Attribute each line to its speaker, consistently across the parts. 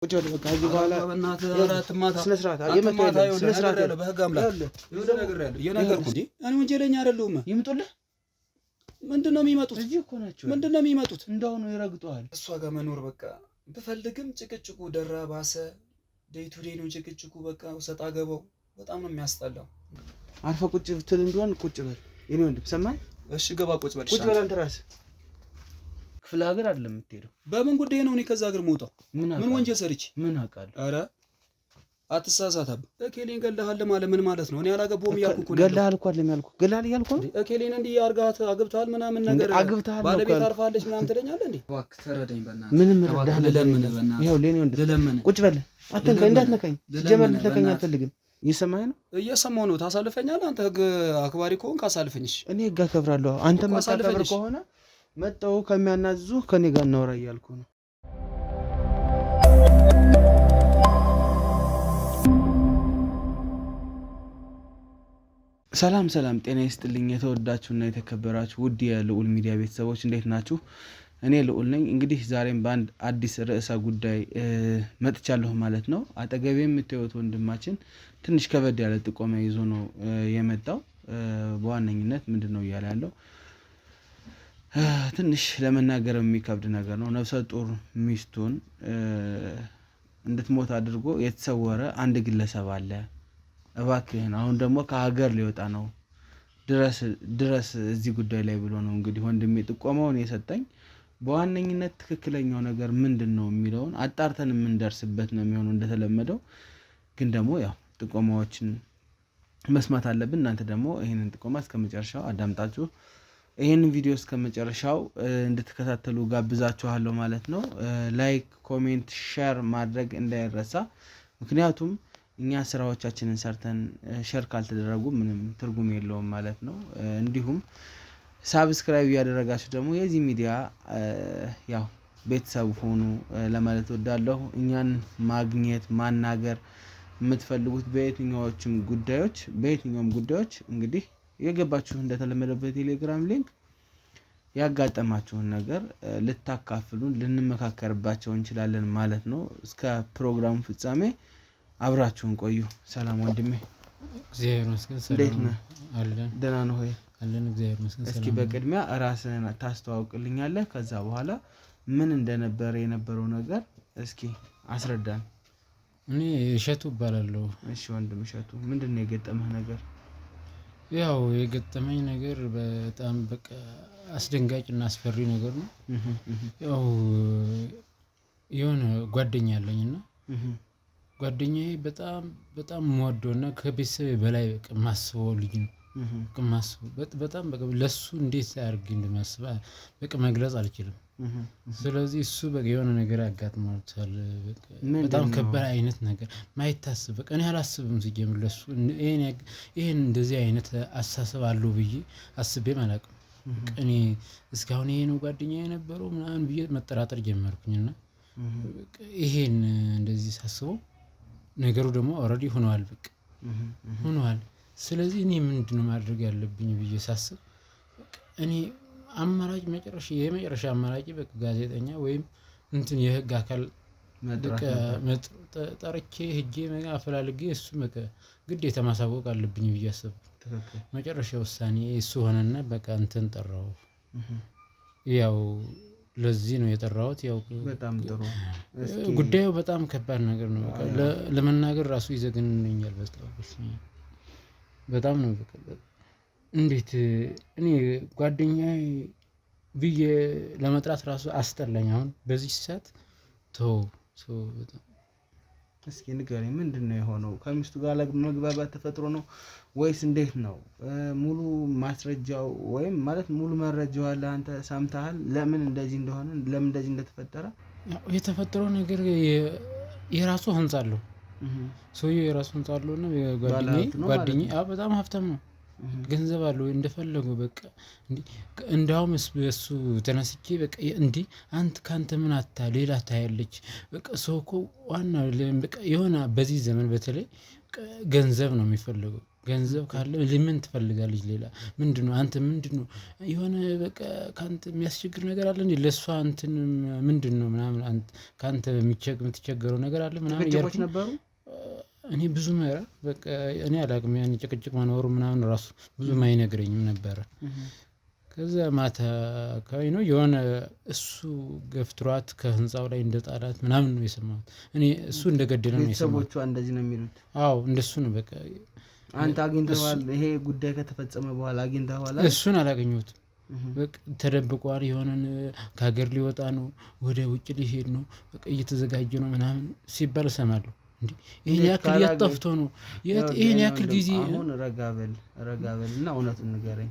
Speaker 1: ቁጭ በል በቃ እዚህ በኋላ
Speaker 2: በእናትህ አራት ማታ
Speaker 1: ስነ ስርዓት
Speaker 2: ስነ ስርዓት ያለው በህግ አምላክ የሆነ ነገር ያለው የነገርኩህ እንጂ እኔ ወንጀለኛ አይደለሁም።
Speaker 1: ይምጡልህ።
Speaker 2: ምንድነው የሚመጡት?
Speaker 1: እዚህ እኮ ናቸው።
Speaker 2: ምንድነው የሚመጡት?
Speaker 1: እንዳውኑ ይረግጡሃል።
Speaker 2: እሷ ጋር መኖር በቃ ብፈልግም ጭቅጭቁ ደራ ባሰ። ዴይ ቱ ዴይ ነው ጭቅጭቁ። በቃ ሰጣ ገባው በጣም ነው የሚያስጠላው።
Speaker 1: አርፈ ቁጭ ብትል እንደሆነ ቁጭ በል የኔ ወንድም ሰማኝ።
Speaker 2: እሺ ገባ ቁጭ በል።
Speaker 1: ቁጭ በል አንተ ራስህ ክፍለ ሀገር አይደለም የምትሄደው።
Speaker 2: በምን ጉዳይ ነው እኔ ከዛ ሀገር የምወጣው? ምን ወንጀል ሰርቼ?
Speaker 1: ምን አውቃለሁ።
Speaker 2: ኧረ አትሳሳታብ። እኬሌን ገለሃል ማለት ምን ማለት ነው? እኔ አላገባሁም እያልኩ እኮ ነው።
Speaker 1: ገለሃል እኮ አይደለም ያልኩህ። ገለሃል እያልኩህ ነው።
Speaker 2: እኬሌን እንዲህ አርጋት አግብተሃል ምናምን ነገር ባለቤት አርፋለች ምናምን ትለኛለህ እንዴ? እባክህ ተረዳኝ በእናትህ።
Speaker 1: ምንም ረዳህ
Speaker 2: ልለምን በእናትህ።
Speaker 1: ይኸው ለኔ ወንድም ቁጭ በል። አትንካ፣ እንዳትነካኝ። ጀመር ልትነካኝ አልፈልግም። እየሰማኸኝ ነው?
Speaker 2: እየሰማሁ ነው። ታሳልፈኛለህ አንተ ህግ አክባሪ ከሆንክ አሳልፈኝሽ።
Speaker 1: እኔ ህግ አከብራለሁ። አንተ የማታከብር ከሆነ መጣው ከሚያናዝዙ ከኔ ጋር እናወራ እያልኩ ነው። ሰላም ሰላም፣ ጤና ይስጥልኝ የተወዳችሁና የተከበራችሁ ውድ የልዑል ሚዲያ ቤተሰቦች እንዴት ናችሁ? እኔ ልዑል ነኝ። እንግዲህ ዛሬም በአንድ አዲስ ርዕሰ ጉዳይ መጥቻለሁ ማለት ነው። አጠገቤ የምታዩት ወንድማችን ትንሽ ከበድ ያለ ጥቆማ ይዞ ነው የመጣው። በዋነኝነት ምንድነው እያለ ያለው ትንሽ ለመናገር የሚከብድ ነገር ነው። ነፍሰ ጡር ሚስቱን እንድትሞት አድርጎ የተሰወረ አንድ ግለሰብ አለ። እባክህን አሁን ደግሞ ከሀገር ሊወጣ ነው ድረስ እዚህ ጉዳይ ላይ ብሎ ነው እንግዲህ ወንድሜ ጥቆማውን የሰጠኝ። በዋነኝነት ትክክለኛው ነገር ምንድነው የሚለውን አጣርተን የምንደርስበት ነው የሚሆነው እንደተለመደው። ግን ደግሞ ያው ጥቆማዎችን መስማት አለብን። እናንተ ደግሞ ይሄንን ጥቆማ እስከመጨረሻው አዳምጣችሁ ይሄንን ቪዲዮ እስከመጨረሻው እንድትከታተሉ ጋብዛችኋለሁ ማለት ነው። ላይክ፣ ኮሜንት፣ ሼር ማድረግ እንዳይረሳ። ምክንያቱም እኛ ስራዎቻችንን ሰርተን ሼር ካልተደረጉ ምንም ትርጉም የለውም ማለት ነው። እንዲሁም ሳብስክራይብ ያደረጋችሁ ደግሞ የዚህ ሚዲያ ያው ቤተሰብ ሆኑ ለማለት ወዳለሁ። እኛን ማግኘት ማናገር የምትፈልጉት በየትኛውም ጉዳዮች እንግዲህ የገባችሁ እንደተለመደበት ቴሌግራም ሊንክ ያጋጠማችሁን ነገር ልታካፍሉን ልንመካከርባቸው እንችላለን ማለት ነው። እስከ ፕሮግራሙ ፍጻሜ አብራችሁን ቆዩ። ሰላም ወንድሜ።
Speaker 3: እግዚአብሔር ይመስገን።
Speaker 1: እንዴት ነህ?
Speaker 3: አለን።
Speaker 1: ደህና ነው ሆይ?
Speaker 3: አለን እግዚአብሔር ይመስገን።
Speaker 1: እስኪ በቅድሚያ ራስህን ታስተዋውቅልኛለህ? ከዛ በኋላ ምን እንደነበረ የነበረው ነገር እስኪ አስረዳን።
Speaker 3: እኔ እሸቱ እባላለሁ።
Speaker 1: እሺ ወንድም እሸቱ፣ ምንድነው የገጠመህ ነገር?
Speaker 3: ያው የገጠመኝ ነገር በጣም በቃ አስደንጋጭና አስፈሪ ነገር ነው። ያው የሆነ ጓደኛ አለኝና ጓደኛዬ በጣም የምወደውና ከቤተሰብ በላይ በቃ የማስበው ልጅ ነው። በጣም በቃ ለሱ እንዴት አድርጌ እንደማስብ በቃ መግለጽ አልችልም። ስለዚህ እሱ በቃ የሆነ ነገር ያጋጥመዋል። በጣም ከባድ አይነት ነገር ማይታሰብ በቃ እኔ አላስብም ሲጀምር ለሱ ይሄን እንደዚህ አይነት አሳሰብ አለው ብዬ አስቤም አላውቅም። እኔ እስካሁን ይሄ ነው ጓደኛዬ የነበረው ምናምን ብዬ መጠራጠር ጀመርኩኝና ይሄን እንደዚህ ሳስበው ነገሩ ደግሞ ኦልሬዲ ሆኗል። በቃ ሆኗል። ስለዚህ እኔ ምንድነው ማድረግ ያለብኝ ብዬ ሳስብ እኔ የመጨረሻ አማራጭ በቃ ጋዜጠኛ ወይም የህግ አካል ጠርቼ ሄጄ አፈላልጌ እሱ በቃ ግዴታ ማሳወቅ አለብኝ ብዬ አሰብኩ። መጨረሻ ውሳኔ እሱ ሆነና በቃ ጠራው። ያው ለዚህ ነው የጠራሁት። ያው
Speaker 1: በጣም ጥሩ።
Speaker 3: ጉዳዩ በጣም ከባድ ነገር ነው። በቃ ለመናገር ራሱ ይዘገንነኛል። በጣም ነው በቃ እንዴት እኔ ጓደኛዬ ብዬ ለመጥራት ራሱ አስጠላኝ። አሁን በዚህ ሰዓት በጣም
Speaker 1: እስኪ ንገረኝ፣ ምንድነው የሆነው? ከሚስቱ ጋር መግባባት ተፈጥሮ ነው ወይስ እንዴት ነው? ሙሉ ማስረጃው ወይም ማለት ሙሉ መረጃው አለ? አንተ ሰምተሃል? ለምን እንደዚህ እንደሆነ ለምን እንደዚህ እንደተፈጠረ?
Speaker 3: የተፈጠረው ነገር የራሱ ህንጻ አለው። ሰውዬው የራሱ ህንጻ አለውና ጓደኛዬ በጣም ሀብታም ነው። ገንዘብ አለው እንደፈለገው በቃ እንዳውም እሱ ተነስቼ በቃ አንተ ካንተ ምን አታ ሌላ ታያለች። በቃ ሰው እኮ ዋና በቃ የሆነ በዚህ ዘመን በተለይ ገንዘብ ነው የሚፈልገው። ገንዘብ ካለ ምን ትፈልጋለች ሌላ? ምንድነው አንተ ምንድነው የሆነ በቃ ካንተ የሚያስቸግር ነገር አለ እንዴ? ለሷ እንትን ምንድነው ምናምን ካንተ የምትቸገረው ነገር አለ ምናምን
Speaker 1: ጭቅጭቆች ነበሩ።
Speaker 3: እኔ ብዙ መራ በቃ እኔ አላቅም ያን ጭቅጭቅ መኖሩ ምናምን ራሱ ብዙም አይነግረኝም ነበረ። ከዛ ማታ አካባቢ ነው የሆነ እሱ ገፍትሯት ከህንፃው ላይ እንደጣላት ምናምን ነው የሰማሁት። እኔ እሱ እንደገደለ ነው የሰማሁት።
Speaker 1: ቤተሰቦቿ እንደዚህ ነው የሚሉት።
Speaker 3: አዎ እንደሱ ነው በቃ።
Speaker 1: አንተ አግኝተዋል? ይሄ ጉዳይ ከተፈጸመ በኋላ አግኝተዋል?
Speaker 3: እሱን አላገኘሁትም። በቃ ተደብቋል። የሆነን ከሀገር ሊወጣ ነው፣ ወደ ውጭ ሊሄድ ነው፣ በቃ እየተዘጋጀ ነው ምናምን ሲባል እሰማለሁ። እንዴ ይሄን ያክል ያጠፍቶ ነው ይሄን ያክል ጊዜ።
Speaker 1: አሁን ረጋበል እና እውነቱን ንገረኝ።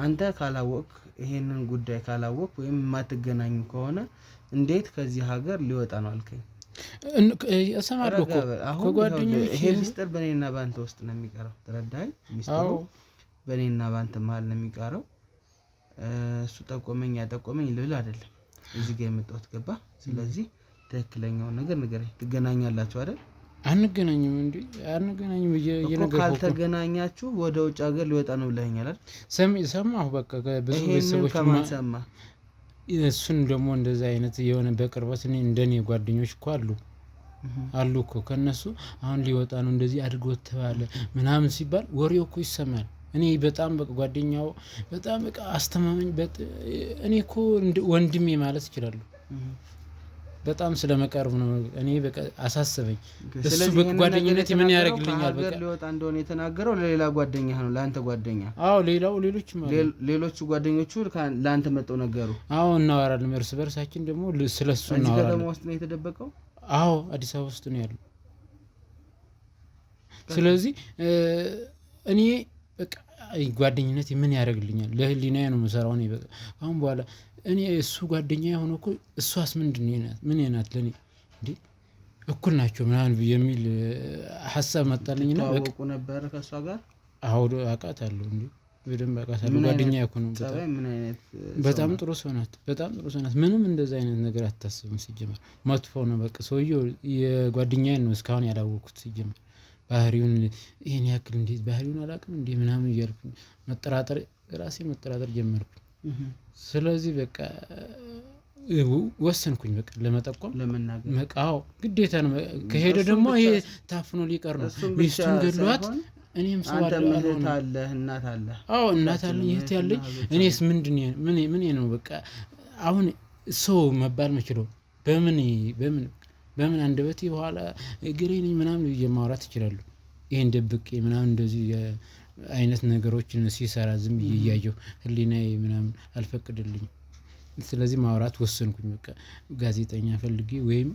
Speaker 1: አንተ ካላወቅ ይሄንን ጉዳይ ካላወቅ ወይም የማትገናኙ ከሆነ እንዴት ከዚህ ሀገር ሊወጣ ነው አልከኝ?
Speaker 3: እሰማለሁ እኮ ከጓደኞቼ።
Speaker 1: ይሄ ሚስጥር በእኔና ባንተ ውስጥ ነው የሚቀረው። ተረዳኸኝ? ሚስጥሩ በእኔና ባንተ መሀል ነው የሚቀረው። እሱ ጠቆመኝ ያጠቆመኝ ልል አይደለም እዚህ ጋር የመጣሁት ገባ። ስለዚህ ትክክለኛውን ነገር ንገረኝ። ትገናኛላችሁ አይደል?
Speaker 3: አንገናኝም እንዴ? አንገናኝም
Speaker 1: እኮ ካልተገናኛችሁ ወደ ውጭ ሀገር ሊወጣ ነው ብለኸኛል አይደል?
Speaker 3: ሰማሁ በቃ ብዙ ቤተሰቦች
Speaker 1: ከማን ሰማ?
Speaker 3: እሱን ደግሞ እንደዛ አይነት የሆነ በቅርበት እኔ እንደኔ ጓደኞች እኮ አሉ እኮ ከነሱ አሁን ሊወጣ ነው እንደዚህ አድርጎት ተባለ ምናምን ሲባል ወሬው እኮ ይሰማል። እኔ በጣም በቃ ጓደኛው በጣም በቃ አስተማማኝ እኔ እኮ ወንድሜ ማለት እችላለሁ። በጣም ስለመቀርብ ነው እኔ በቃ አሳሰበኝ። እሱ በጓደኝነት ምን ያደርግልኛል? በቃ
Speaker 1: ሊወጣ እንደሆነ የተናገረው ለሌላ ጓደኛ ነው፣ ለአንተ ጓደኛ?
Speaker 3: አዎ ሌሎቹ
Speaker 1: ጓደኞቹ ለአንተ መጥተው ነገሩ?
Speaker 3: አዎ እናወራለን እርስ በርሳችን ደግሞ ስለሱ እናወራለን።
Speaker 1: እዚህ ከተማ ውስጥ ነው የተደበቀው?
Speaker 3: አዎ አዲስ አበባ ውስጥ ነው ያለው። ስለዚህ እኔ በቃ ጓደኝነት ምን ያደርግልኛል? ለህሊናዬ ነው የምሰራው። እኔ በቃ አሁን በኋላ እኔ እሱ ጓደኛ የሆነ እኮ እሷስ ምን ናት ለኔ እንዴ? እኩል ናቸው ምናምን የሚል ሀሳብ መጣልኝና በቃ
Speaker 1: ታውቁ ነበር ከሷ ጋር?
Speaker 3: አዎ አውቃታለሁ እንዴ በደንብ አውቃታለሁ። ጓደኛ እኮ ነው። በጣም ጥሩ ሰው ናት። ምንም እንደዛ አይነት ነገር አታስብም። ሲጀመር መጥፎ ነው በቃ ሰውየው። የጓደኛዬን ነው እስካሁን ያላወቅኩት ሲጀመር ባህሪውን። ይሄን ያክል እንዴት ባህሪውን አላውቅም እንዴ ምናምን እያልኩኝ ራሴን መጠራጠር ጀመርኩኝ። ስለዚህ በቃ ወሰንኩኝ በቃ ለመጠቆም
Speaker 1: ለመናገር።
Speaker 3: አዎ ግዴታ ነው። ከሄደ ደግሞ ይሄ ታፍኖ ሊቀር ነው። ሚስቱን ገድሏት እኔም ሰው
Speaker 1: አለ እናት አለ።
Speaker 3: አዎ እናት አለኝ እህት ያለኝ። እኔስ ምን ነው በቃ አሁን ሰው መባል መችለው በምን አንደበቴ በኋላ እግሬ ነኝ ምናምን ማውራት እችላለሁ። ይሄን ደብቄ ምናምን እንደዚህ አይነት ነገሮችን ሲሰራ ዝም ብዬ እያየሁ ህሊናዬ ምናምን አልፈቅድልኝም። ስለዚህ ማውራት ወሰንኩኝ በቃ ጋዜጠኛ ፈልጌ ወይም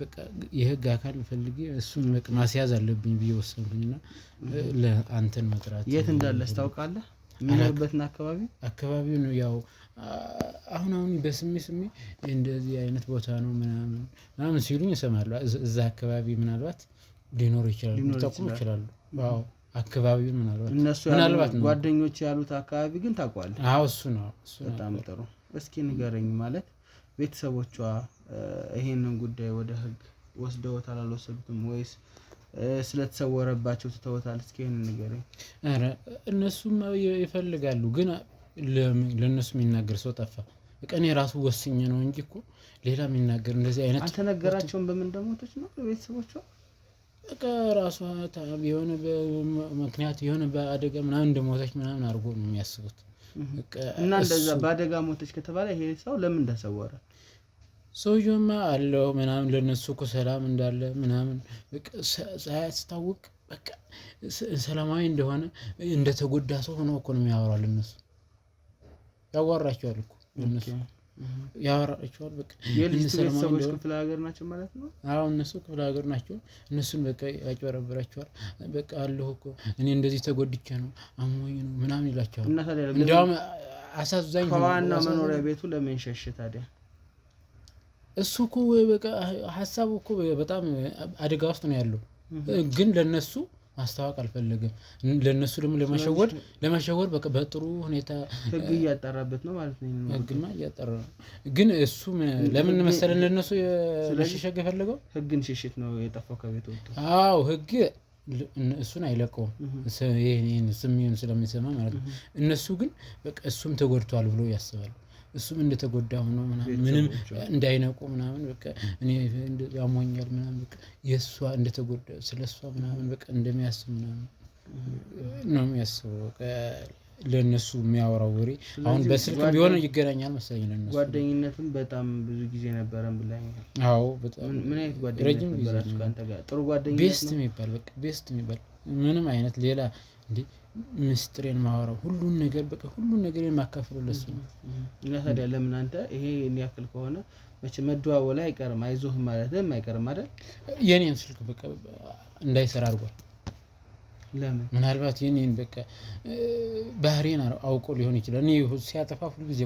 Speaker 3: በቃ የህግ አካል ፈልጌ እሱን በቃ ማስያዝ አለብኝ ብዬ ወሰንኩኝና ለአንተን መጥራት።
Speaker 1: የት እንዳለስ ታውቃለህ? ምንበትና
Speaker 3: አካባቢው ነው ያው አሁን በስሜ እንደዚህ አይነት ቦታ ነው ምናምን ሲሉኝ እሰማለሁ። እዛ አካባቢ ምናልባት ሊኖር ይችላል፣ ሊጠቁም ይችላሉ። አዎ አካባቢውን
Speaker 1: ምናልባት ጓደኞች ያሉት አካባቢ ግን ታውቃለህ?
Speaker 3: አዎ እሱ ነው።
Speaker 1: በጣም ጥሩ። እስኪ ንገረኝ፣ ማለት ቤተሰቦቿ ይሄንን ጉዳይ ወደ ህግ ወስደውታል አልወሰዱትም ወይስ ስለተሰወረባቸው ትተውታል? እስኪ ይሄንን ንገረኝ።
Speaker 3: ኧረ እነሱም ይፈልጋሉ ግን ለነሱ የሚናገር ሰው ጠፋ። በቃ እኔ ራሱ ወስኜ ነው እንጂ እኮ ሌላ የሚናገር እንደዚህ አይነት
Speaker 1: አልተነገራቸውም። በምን እንደሞተች ነው ቤተሰቦቿ?
Speaker 3: በቃ ራሷ የሆነ ምክንያት የሆነ በአደጋ ምናምን እንደሞተች ምናምን አድርጎ ነው የሚያስቡት።
Speaker 1: እና እንደዛ በአደጋ ሞተች ከተባለ ይሄ ሰው ለምን ተሰወረ?
Speaker 3: ሰውየውማ አለው ምናምን ለነሱ እኮ ሰላም እንዳለ ምናምን በቃ ሳያስታውቅ በቃ ሰላማዊ እንደሆነ እንደተጎዳ ሰው ሆኖ እኮ ነው የሚያወራው። ለነሱ ያዋራቸዋል እኮ ለነሱ ያወራቸዋል። በቃ
Speaker 1: የልጅ ቤተሰቦች ክፍለ ሀገር ናቸው ማለት ነው?
Speaker 3: አዎ እነሱ ክፍለ ሀገር ናቸው። እነሱን በቃ ያጭበረብራቸዋል። በቃ አለሁ እኮ እኔ እንደዚህ ተጎድቼ ነው አሞኝ ነው ምናምን ይላቸዋል። እንዲያውም አሳዛኝ ነው።
Speaker 1: ከዋና መኖሪያ ቤቱ ለምን ሸሽ ታዲያ?
Speaker 3: እሱ እኮ በቃ ሀሳቡ እኮ በጣም አደጋ ውስጥ ነው ያለው፣ ግን ለነሱ ማስታወቅ አልፈለገም። ለነሱ ደግሞ ለመሸወድ በቃ በጥሩ ሁኔታ
Speaker 1: ህግ እያጣራበት ነው ማለት ነው።
Speaker 3: ህግማ እያጣራ ነው፣ ግን እሱ ለምን መሰለን ለነሱ ለሸሸግ የፈለገው
Speaker 1: ህግን ሽሽት ነው የጠፋው ከቤት ወጥቶ።
Speaker 3: አዎ ህግ እሱን አይለቀውም ይሄን ስሜን ስለሚሰማ ማለት ነው። እነሱ ግን በቃ እሱም ተጎድቷል ብሎ ያስባሉ። እሱም እንደተጎዳ ሆኖ ምንም እንዳይነቁ ምናምን በቃ እኔ ያሞኛል ምናምን በቃ የእሷ እንደተጎዳ ስለሷ ምናምን በቃ እንደሚያስብ ምናምን ነው የሚያስበው። በቃ ለእነሱ የሚያወራው ወሬ አሁን በስልክ ቢሆን ይገናኛል መሰለኝ ለእነሱ።
Speaker 1: ጓደኝነትም በጣም ብዙ ጊዜ ነበረን ብለኸኛል።
Speaker 3: አዎ በጣም
Speaker 1: ምን አይነት ጓደኝነት ነበራችሁ ከአንተ ጋር? ጥሩ ጓደኝነት
Speaker 3: ቤስት የሚባል በቃ ቤስት የሚባል ምንም አይነት ሌላ እንዴ ምስጢሬን ማወራው ሁሉን ነገር በቃ ሁሉን ነገር የማካፍለው ለሱ ነው።
Speaker 1: እና ታዲያ ለምን አንተ ይሄ ያክል ከሆነ መቼ መደዋወል አይቀርም አይዞህ ማለትም አይቀርም አይደል?
Speaker 3: የኔን ስልክ በቃ እንዳይሰራ አድርጓል።
Speaker 1: ለምን?
Speaker 3: ምናልባት የኔን በቃ ባህሪዬን አውቆ ሊሆን ይችላል። እኔ ሲያጠፋ ሁሉ ጊዜ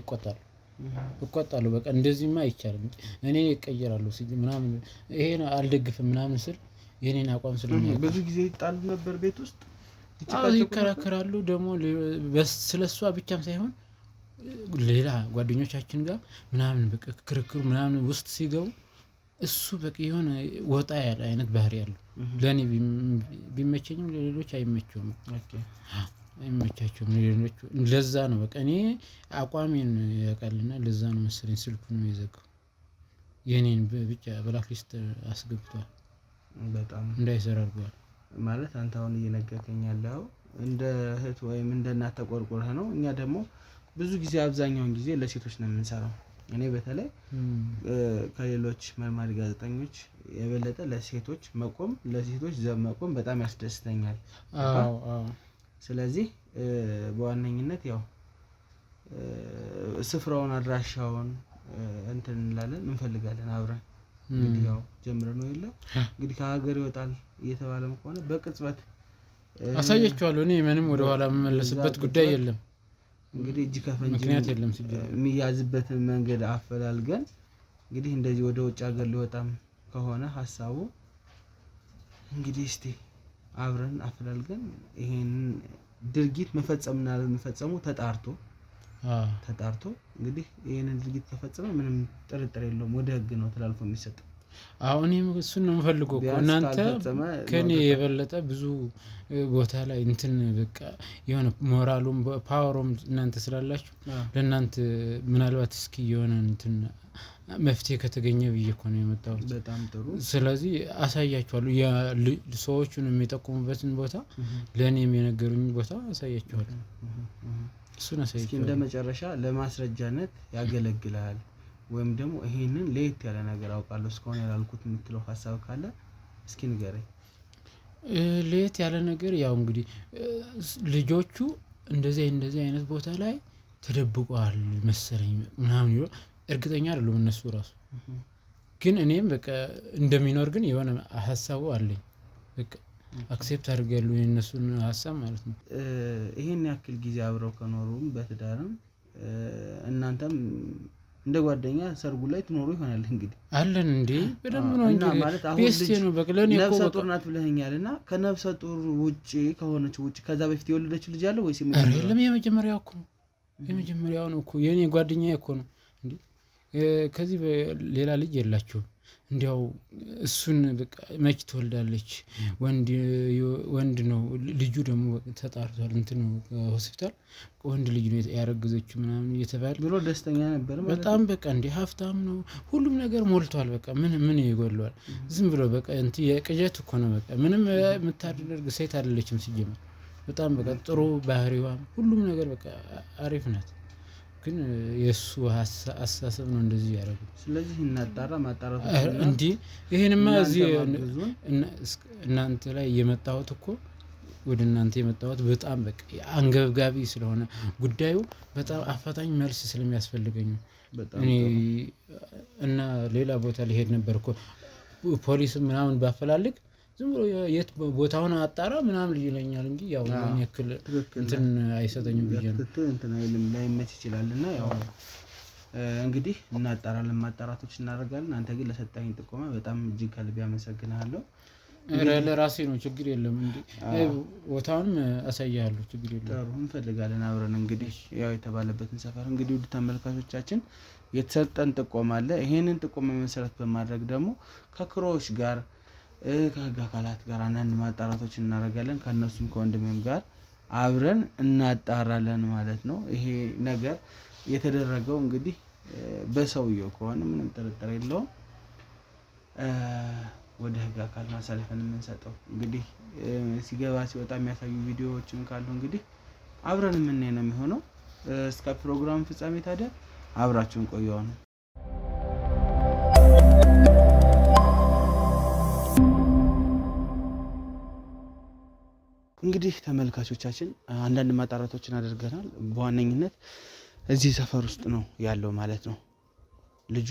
Speaker 3: እቆጣለሁ። በቃ እንደዚህማ አይቻልም እኔ እቀየራለሁ ሲል ምናምን ይሄን አልደግፍም ምናምን ስል የኔን አቋም ስለሚያውቅ
Speaker 1: ብዙ ጊዜ ይጣሉ ነበር ቤት ውስጥ
Speaker 3: ይከራከራሉ። ደግሞ ስለሷ ብቻም ሳይሆን ሌላ ጓደኞቻችን ጋር ምናምን በቃ ክርክሩ ምናምን ውስጥ ሲገቡ እሱ በቃ የሆነ ወጣ ያለ አይነት ባህሪ ያለው ለኔ ቢመቸኝም ለሌሎች አይመቸውም። አይመቻቸውም ለሌሎች። ለዛ ነው በቃ እኔ አቋሜን ያውቃልና ለዛ ነው መሰለኝ ስልኩን የዘጋው። የኔን ብቻ ብላክ ሊስት አስገብቷል።
Speaker 1: በጣም
Speaker 3: እንዳይሰራ አድርጓል።
Speaker 1: ማለት አንተ አሁን እየነገርከኝ ያለው እንደ እህት ወይም እንደ እናት ተቆርቆረህ ነው። እኛ ደግሞ ብዙ ጊዜ አብዛኛውን ጊዜ ለሴቶች ነው የምንሰራው። እኔ በተለይ ከሌሎች መርማሪ ጋዜጠኞች የበለጠ ለሴቶች መቆም ለሴቶች ዘብ መቆም በጣም ያስደስተኛል። ስለዚህ በዋነኝነት ያው ስፍራውን አድራሻውን እንትን እንላለን እንፈልጋለን አብረን እንግዲህ ያው ጀምረን ነው የለ እንግዲህ ከሀገር ይወጣል እየተባለም ከሆነ በቅጽበት
Speaker 3: አሳያችኋለሁ። እኔ ምንም ወደ ኋላ የምመለስበት ጉዳይ የለም።
Speaker 1: እንግዲህ እጅ ከፈንጅ
Speaker 3: ምክንያት የለም
Speaker 1: የሚያዝበትን መንገድ አፈላልገን እንግዲህ እንደዚህ ወደ ውጭ ሀገር ሊወጣም ከሆነ ሀሳቡ እንግዲህ እስቲ አብረን አፈላልገን ይሄን ድርጊት መፈጸምና ለመፈጸሙ ተጣርቶ እንግዲህ ይሄንን ድርጊት ከፈጸመ ምንም ጥርጥር የለውም ወደ ህግ ነው ተላልፎ የሚሰጠው።
Speaker 3: አሁን እኔም እሱን ነው የምፈልገው እኮ እናንተ ከኔ የበለጠ ብዙ ቦታ ላይ እንትን በቃ የሆነ ሞራሉም ፓወሩም እናንተ ስላላችሁ ለእናንተ ምናልባት እስኪ የሆነ እንትን መፍትሄ ከተገኘ ብዬ እኮ ነው የመጣሁት።
Speaker 1: በጣም ጥሩ።
Speaker 3: ስለዚህ አሳያችኋለሁ። ሰዎቹን የሚጠቁሙበትን ቦታ ለእኔም የነገሩኝ ቦታ አሳያችኋለሁ። እሱን አሳያችኋለሁ።
Speaker 1: እስኪ እንደመጨረሻ ለማስረጃነት ያገለግላል ወይም ደግሞ ይሄንን ለየት ያለ ነገር አውቃለሁ እስካሁን ያላልኩት የምትለው ሀሳብ ካለ እስኪ ንገረኝ።
Speaker 3: ለየት ያለ ነገር ያው እንግዲህ ልጆቹ እንደዚህ አይነት ቦታ ላይ ተደብቀዋል መሰለኝ ምናምን ይሉ እርግጠኛ አይደሉም እነሱ ራሱ። ግን እኔም በቃ እንደሚኖር ግን የሆነ ሀሳቡ አለኝ። በቃ አክሴፕት አድርጋለሁ የእነሱን ሀሳብ ማለት ነው።
Speaker 1: ይሄን ያክል ጊዜ አብረው ከኖሩም በትዳርም እናንተም እንደ ጓደኛ ሰርጉ ላይ ትኖሩ ይሆናል እንግዲህ
Speaker 3: አለን እንዴ በደንብ ነው እንጂ
Speaker 1: ማለት አሁን
Speaker 3: ቤስት ነው በቃ ለኔ እኮ
Speaker 1: ነፍሰ ጡር ናት ብለኸኛልና ከነፍሰ ጡር ውጪ ከሆነች ውጪ ከዛ በፊት የወለደችው ልጅ አለ ወይስ
Speaker 3: የለም? የመጀመሪያው ነው እኮ የኔ ጓደኛዬ እኮ ነው እንዴ። ከዚህ ሌላ ልጅ የላቸውም። እንዲያው እሱን በቃ መች ትወልዳለች ወንድ ነው ልጁ ደግሞ ተጣርቷል እንትን ሆስፒታል ወንድ ልጅ ነው ያረገዘችው ምናምን እየተባለ
Speaker 1: ብሎ ደስተኛ ነበር ማለት
Speaker 3: በጣም በቃ እንደ ሀብታም ነው ሁሉም ነገር ሞልቷል። በቃ ምን ይጎድለዋል? ዝም ብሎ በቃ እንትን የቅዠት እኮ ነው። በቃ ምንም የምታደርግ ሴት አይደለችም ሲጀመር። በጣም በቃ ጥሩ ባህሪዋም ሁሉም ነገር በቃ አሪፍ ናት። ግን የሱ አስተሳሰብ ነው እንደዚህ ያደረገው።
Speaker 1: ስለዚህ ማጣራቱ
Speaker 3: እንዴ ይሄንማ እዚህ እናንተ ላይ የመጣሁት እኮ ወደ እናንተ የመጣሁት በጣም በቃ አንገብጋቢ ስለሆነ ጉዳዩ በጣም አፋጣኝ መልስ ስለሚያስፈልገኝ እኔ እና ሌላ ቦታ ሊሄድ ነበር እኮ ፖሊስ ምናምን ባፈላልግ ዝም ብሎ የት ቦታውን አጣራ ምናምን ይለኛል እንጂ ያው ምን ያክል እንትን አይሰጠኝም ብዬ ነው
Speaker 1: እንትን አይልም ላይመች ይችላልና ያው እንግዲህ እናጣራለን ማጣራቶች እናደርጋለን። አንተ ግን ለሰጣኝ ጥቆማ በጣም እጅግ ከልብ አመሰግናለሁ።
Speaker 3: ለራሴ ነው ችግር የለም እንዴ ቦታውንም አሳያለሁ ችግር የለም።
Speaker 1: ጥሩ እንፈልጋለን አብረን እንግዲህ ያው የተባለበትን ሰፈር እንግዲህ ውድ ተመልካቾቻችን የተሰጠን ጥቆማ አለ። ይሄንን ጥቆማ መሰረት በማድረግ ደግሞ ከክሮዎች ጋር ከህግ አካላት ጋር አንዳንድ ማጣራቶችን እናደርጋለን። ከእነሱም ከወንድሜም ጋር አብረን እናጣራለን ማለት ነው። ይሄ ነገር የተደረገው እንግዲህ በሰውየው ከሆነ ምንም ጥርጥር የለውም ወደ ህግ አካል ማሳለፈን የምንሰጠው። እንግዲህ ሲገባ ሲወጣ የሚያሳዩ ቪዲዮዎችን ካሉ እንግዲህ አብረን የምናይ ነው የሚሆነው። እስከ ፕሮግራም ፍጻሜ ታዲያ አብራችሁን ቆዩ ነው። እንግዲህ ተመልካቾቻችን አንዳንድ ማጣራቶችን አድርገናል። በዋነኝነት እዚህ ሰፈር ውስጥ ነው ያለው ማለት ነው ልጁ።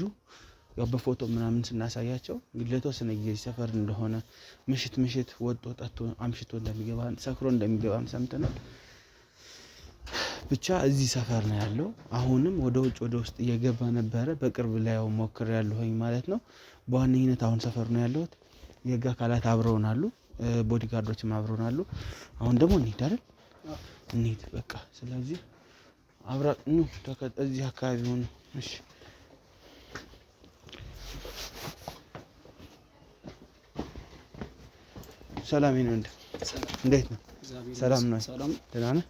Speaker 1: ያው በፎቶ ምናምን ስናሳያቸው እንግዲህ ለተወሰነ ጊዜ ሰፈር እንደሆነ ምሽት ወጥቶ ጠጥቶ አምሽቶ እንደሚገባ ሰክሮ እንደሚገባም ሰምተናል። ብቻ እዚህ ሰፈር ነው ያለው። አሁንም ወደ ውስጥ እየገባ ነበረ። በቅርብ ላይ ያው ሞክሬያለሁኝ ማለት ነው። በዋነኝነት አሁን ሰፈር ነው ያለሁት። የህግ አካላት አብረውን አሉ፣ ቦዲጋርዶችም አብረውን አሉ። አሁን ደግሞ እንሂድ አይደል? እንሂድ በቃ። ስለዚህ አብራኑ እዚህ አካባቢ ሆነ። እሺ ሰላም ነው እንዴ? እንዴት ነው? ሰላም ነው? ደህና ነህ?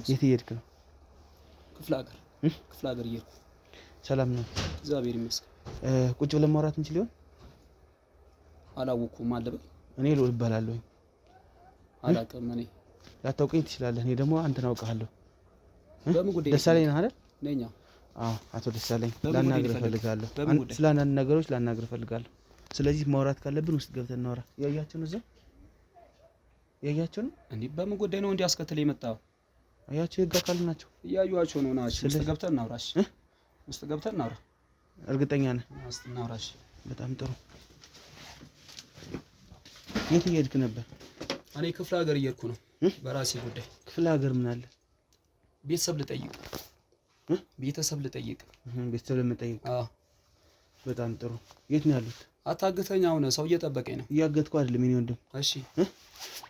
Speaker 1: የት እየሄድክ ነው?
Speaker 2: ክፍለ ሀገር እየሄድኩ።
Speaker 1: ሰላም ነው?
Speaker 2: እግዚአብሔር ይመስገን።
Speaker 1: ቁጭ ብለን ማውራት እንችል ይሆን?
Speaker 2: አላወኩም አለበል።
Speaker 1: እኔ ልውል እባላለሁኝ።
Speaker 2: አላውቅም። እኔ
Speaker 1: ላታውቀኝ ትችላለህ። እኔ ደግሞ አንተን አውቅሃለሁ።
Speaker 2: በምን ጉዳይ?
Speaker 1: ደሳለኝ ነህ አይደል?
Speaker 2: ነኝ።
Speaker 1: አዎ፣ አቶ ደሳለኝ ላናግርህ እፈልጋለሁ። ስለ አንዳንድ ነገሮች ላናግርህ እፈልጋለሁ። ስለዚህ ማውራት ካለብን ውስጥ ገብተን እናውራ። ያያችሁ ነው? እዛ ያያችሁ ነው
Speaker 2: እንዴ? በምን ጉዳይ ነው እንዲህ አስከትለህ የመጣው?
Speaker 1: አያችሁ፣ የህግ አካል ናቸው።
Speaker 2: እያዩዋቸው ነው ናቸው። ውስጥ ገብተን እናውራሽ። ውስጥ ገብተን እናውራ።
Speaker 1: እርግጠኛ ነህ?
Speaker 2: ውስጥ እናውራሽ።
Speaker 1: በጣም ጥሩ። የት እየሄድክ ነበር?
Speaker 2: እኔ ክፍለ ሀገር እየሄድኩ ነው በራሴ ጉዳይ።
Speaker 1: ክፍለ ሀገር ምን አለ?
Speaker 2: ቤተሰብ ልጠይቅ። ቤተሰብ ልጠይቅ።
Speaker 1: ቤተሰብ ለመጠየቅ?
Speaker 2: አዎ።
Speaker 1: በጣም ጥሩ። የት ነው ያሉት?
Speaker 2: አታግተኝ። አሁን ሰው እየጠበቀኝ ነው።
Speaker 1: እያገትኩ አይደለም የኔ ወንድም።
Speaker 2: እሺ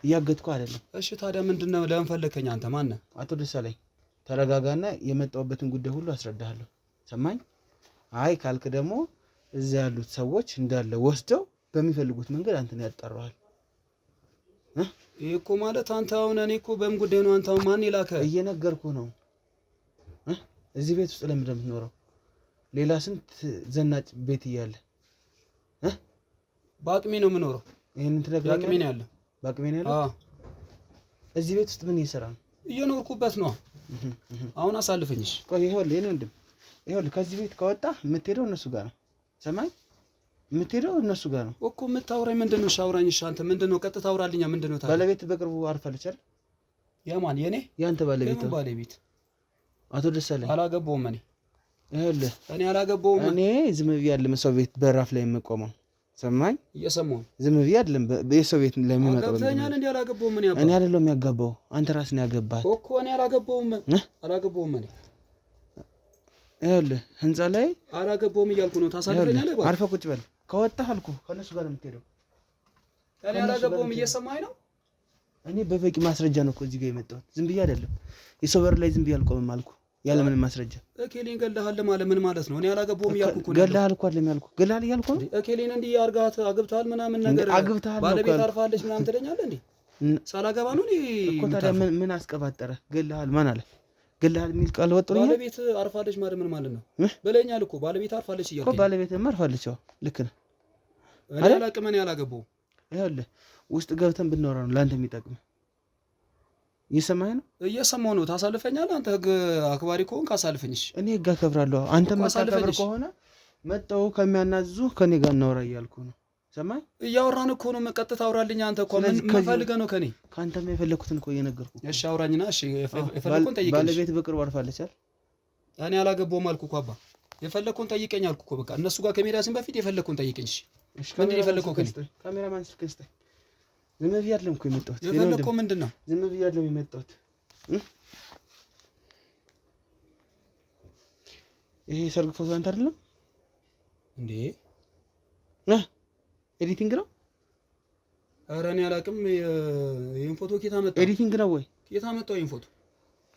Speaker 1: እያገትኩ አይደለም።
Speaker 2: እሺ ታዲያ ምንድነው? ለምን ፈለከኝ? አንተ ማን ነህ?
Speaker 1: አቶ ደሳለኝ ተረጋጋና የመጣሁበትን ጉዳይ ሁሉ አስረዳሃለሁ። ሰማኝ? አይ ካልክ ደግሞ እዛ ያሉት ሰዎች እንዳለ ወስደው በሚፈልጉት መንገድ አንተን ያጣራዋል።
Speaker 2: ይሄ እኮ ማለት አንተ አሁን እኔ እኮ በምን ጉዳይ ነው? አንተ አሁን ማን ይላከ?
Speaker 1: እየነገርኩ ነው። እዚህ ቤት ውስጥ ለምን እንደምትኖረው ሌላ ስንት ዘናጭ ቤት እያለ
Speaker 2: በአቅሜ ነው የምኖረው።
Speaker 1: ይሄንን ትነግረኛለህ?
Speaker 2: በአቅሜ ነው ያለው።
Speaker 1: በአቅሜ ነው ያለው? አዎ። እዚህ ቤት ውስጥ ምን እየሰራ ነው?
Speaker 2: እየኖርኩበት ነው። አሁን አሳልፈኝሽ።
Speaker 1: ቆይ ይኸውልህ የኔ ወንድም፣ ይኸውልህ ከዚህ ቤት ከወጣ የምትሄደው እነሱ ጋር ነው። ሰማኝ? የምትሄደው እነሱ ጋር ነው
Speaker 2: እኮ። የምታወራኝ ምንድን ነው? ሻውራኝ። እሺ አንተ ምንድን ነው? ቀጥታ አውራልኛ። ምንድን ነው ታዲያ?
Speaker 1: ባለቤት በቅርቡ አርፋለች አይደል?
Speaker 2: የማን? የኔ?
Speaker 1: ያንተ ባለቤት ነው።
Speaker 2: ባለቤት
Speaker 1: አቶ ደሳለኝ።
Speaker 2: አላገባውም እኔ።
Speaker 1: ይኸውልህ
Speaker 2: እኔ አላገባውም።
Speaker 1: እኔ ዝም ብዬ አይደለም ሰው ቤት በራፍ ላይ የምቆመው። ሰማኝ?
Speaker 2: እየሰማሁ
Speaker 1: ዝም ብዬ አይደለም በሰው ቤት ለሚመጣው።
Speaker 2: ገብተኛል እንዴ? አላገባውም። እኔ
Speaker 1: እኔ አይደለም ያጋባው፣ አንተ ራስህ ነው ያገባህ
Speaker 2: እኮ። እኔ አላገባውም። አላገባውም እኔ።
Speaker 1: ይኸውልህ ህንጻ ላይ
Speaker 2: አላገባውም እያልኩ ነው። ታሳልፈኛለህ? ባል
Speaker 1: አርፈህ ቁጭ በል። ከወጣህ አልኩህ ከነሱ ጋር ነው የምትሄደው።
Speaker 2: እኔ አላገባውም። እየሰማኸኝ ነው?
Speaker 1: እኔ በበቂ ማስረጃ ነው እኮ እዚህ ጋር የመጣሁት። ዝም ብዬ አይደለም። የሰው በር ላይ ዝም ብዬ አልቆምም አልኩህ ያለ ምንም ማስረጃ።
Speaker 2: እኬሌን ገለሃል ማለት ምን ማለት ነው? እኔ አላገባውም እያልኩ እኮ ነው።
Speaker 1: ገለሃል እኮ አይደለም ያልኩህ። ገለሃል እያልኩህ ነው።
Speaker 2: እኬሌን እንዲህ አርጋት አግብተሃል ምናምን ነገር ባለቤት አርፋለች ምናምን ትለኛለህ እንዴ? ሳላገባ ነው እኔ
Speaker 1: እኮ። ታዲያ ምን አስቀባጠረ? ገለሃል ማን አለ? ገለሃል የሚል ቃል ወጥቶኛል።
Speaker 2: ባለቤት አርፋለች ማለት ምን ማለት ነው? በለኛል እኮ ባለቤት አርፋለች እያልኩ
Speaker 1: እኮ። ባለቤትማ አርፋለች። አዎ ልክ ነህ።
Speaker 2: እኔ አላቅም። እኔ አላገባውም።
Speaker 1: ይኸውልህ ውስጥ ገብተን ብናወራ ነው ለአንተ የሚጠቅምህ። እየሰማኸኝ ነው?
Speaker 2: እየሰማሁ ነው። ታሳልፈኛለህ አንተ። ህግ አክባሪ ከሆንክ አሳልፈኝሽ።
Speaker 1: እኔ ህግ አከብራለሁ። አንተ የማታከብር ከሆነ መጣሁ ከሚያናዝዙ ከኔ ጋር እናወራ እያልኩህ ነው። ሰማኝ?
Speaker 2: እያወራን እኮ ነው። ቀጥታ አውራልኝ አንተ እኮ። ምን ፈልገህ ነው ከኔ?
Speaker 1: ከአንተማ የፈለኩትን እኮ እየነገርኩህ።
Speaker 2: እሺ አውራኝና። እሺ የፈለኩን ጠይቀኝ።
Speaker 1: ባለቤት በቅርቡ አርፋለች አይደል?
Speaker 2: እኔ አላገባውም አልኩህ እኮ አባ። የፈለኩን ጠይቀኝ አልኩህ እኮ። በቃ እነሱ ጋር ከመሄዳችን በፊት የፈለኩን ጠይቀኝ። እሺ ምንድን ነው የፈለከው ከኔ?
Speaker 1: ካሜራማን ስልክህን ስጠኝ። ዝም ብዬ አይደለም እኮ የመጣሁት።
Speaker 2: የፈለከው ምንድን ነው?
Speaker 1: ዝም ብዬ አይደለም የመጣሁት። ይሄ ሰርግ ፎቶ አንተ አይደለም
Speaker 2: እንዴ?
Speaker 1: ኤዲቲንግ ነው?
Speaker 2: ኧረ እኔ አላውቅም። ይሄን ፎቶ ኬታ መጣው?
Speaker 1: ኤዲቲንግ ነው ወይ?
Speaker 2: ኬታ መጣው? ይሄን ፎቶ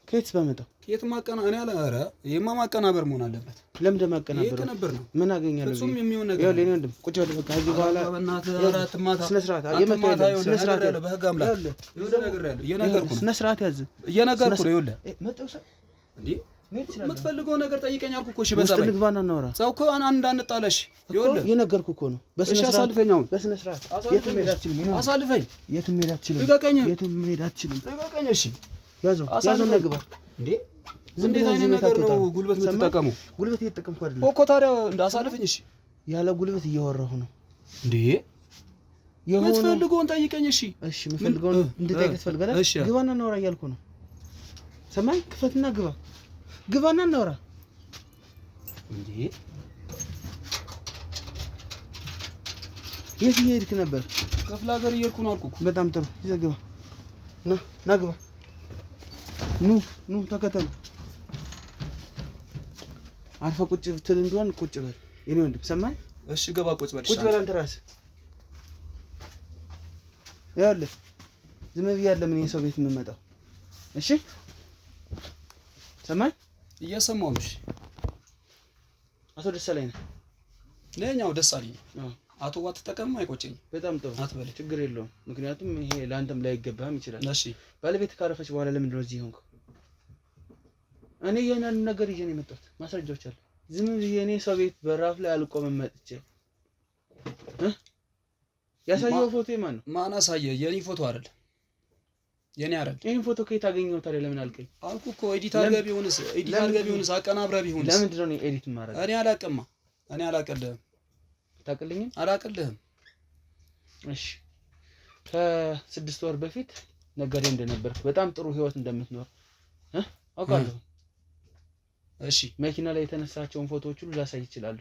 Speaker 1: ከየት በመጣው
Speaker 2: ከየት ማቀና እኔ አለ ኧረ ይሄማ ማቀናበር መሆን አለበት።
Speaker 1: ለምን ደማቀናበር?
Speaker 2: ይሄ ቅንብር ነው።
Speaker 1: ምን አገኛለሁ?
Speaker 2: ፍጹም የሚሆን ነገር
Speaker 1: ይኸውልህ እኔ ወንድም ቁጭ በል በቃ። እዚህ በኋላ
Speaker 2: በእናትህ ኧረ አትማታ።
Speaker 1: ስነ ስርዓት ስነ ስርዓት
Speaker 2: ያለው በህግ አምላክ እየነገርኩህ ነው።
Speaker 1: ስነ ስርዓት ያዝ
Speaker 2: እየነገርኩህ ነው። ይኸውልህ
Speaker 1: መጣው
Speaker 2: እንዴ የምትፈልገው ነገር ጠይቀኝ አልኩህ እኮ። እሺ በዛ
Speaker 1: በይ ግባና እናውራ።
Speaker 2: ሰው እኮ አንዳንጣለሽ ይኸውልህ
Speaker 1: እየነገርኩህ እኮ ነው። በስነ ስርዓት
Speaker 2: አሳልፈኝ። አሁን
Speaker 1: በስነ ስርዓት የትም መሄድ አትችልም።
Speaker 2: አሳልፈኝ።
Speaker 1: የትም መሄድ አትችልም።
Speaker 2: ልቀቀኝ።
Speaker 1: የትም መሄድ አትችልም።
Speaker 2: ልቀቀኝ። እሺ
Speaker 1: ያዘው ያዘው ግባ።
Speaker 2: እንዴ እንዴት አይነት ነገር ነው ጉልበት የምትጠቀመው?
Speaker 1: ጉልበት እየተጠቀምኩ አይደለም
Speaker 2: እኮ። ታዲያ እንዳሳልፈኝ። እሺ
Speaker 1: ያለ ጉልበት እያወራሁ ነው
Speaker 2: እንዴ። የምትፈልገውን ጠይቀኝ። እሺ
Speaker 1: እሺ የምፈልገውን እንድጠይቅ ትፈልጋለህ? ግባና እናውራ እያልኩ ነው። ሰማኝ? ክፈትና ግባ። ግባና እናውራ።
Speaker 2: እንዴ
Speaker 1: የት እየሄድክ ነበር?
Speaker 2: ክፍለ ሀገር እየሄድኩ ነው አልኩህ።
Speaker 1: በጣም ጥሩ። ይዘህ ግባ። ና ግባ። ኑ ተከተሉ። አርፈህ ቁጭ ብትል እንደሆነ ቁጭ በል የኔ ወንድም። ሰማኝ?
Speaker 2: እሺ ገባ። ቁጭ በል።
Speaker 1: ቁጭ በል አንተ ራስህ። ይኸውልህ ዝም ብዬ አይደለም እኔ የሰው ቤት የምመጣው። እሺ ሰማኝ?
Speaker 2: እየሰማሁ ነው። እሺ
Speaker 1: አቶ ደሳለኝ ነህ?
Speaker 2: ነኛው ደሳለኝ ነው። አቶ ዋት ተጠቀም አይቆጨኝ።
Speaker 1: በጣም ጥሩ
Speaker 2: አትበል።
Speaker 1: ችግር የለውም። ምክንያቱም ይሄ ለአንተም ላይገባህም ይችላል።
Speaker 2: እሺ
Speaker 1: ባለቤት ካረፈች በኋላ ለምንድን ነው እዚህ ሆንከው? እኔ የሆነ ነገር ይዤ ነው የመጣሁት። ማስረጃዎች አሉ። ዝም ብዬ እኔ ሰው ቤት በራፍ ላይ አልቆምም መጥቼ ያሳየው ፎቶ ማን ነው?
Speaker 2: ማን አሳየ? የኔ ፎቶ አይደል? የኔ አይደል?
Speaker 1: ይሄን ፎቶ ከየት አገኘው ታዲያ? ለምን አልከኝ?
Speaker 2: አልኩህ እኮ ኤዲት አድርገህ ቢሆንስ አቀናብረህ ቢሆንስ?
Speaker 1: ለምንድን ነው እኔ ኤዲት ማድረግ?
Speaker 2: እኔ አላቅማ። እኔ አላቅልህም።
Speaker 1: ታቅልኝም?
Speaker 2: አላቅልህም።
Speaker 1: እሺ ከ6 ወር በፊት ነጋዴ እንደነበርክ በጣም ጥሩ ህይወት እንደምትኖር አውቃለሁ።
Speaker 2: እሺ
Speaker 1: መኪና ላይ የተነሳቸውን ፎቶዎች ሁሉ ላሳይ ይችላል።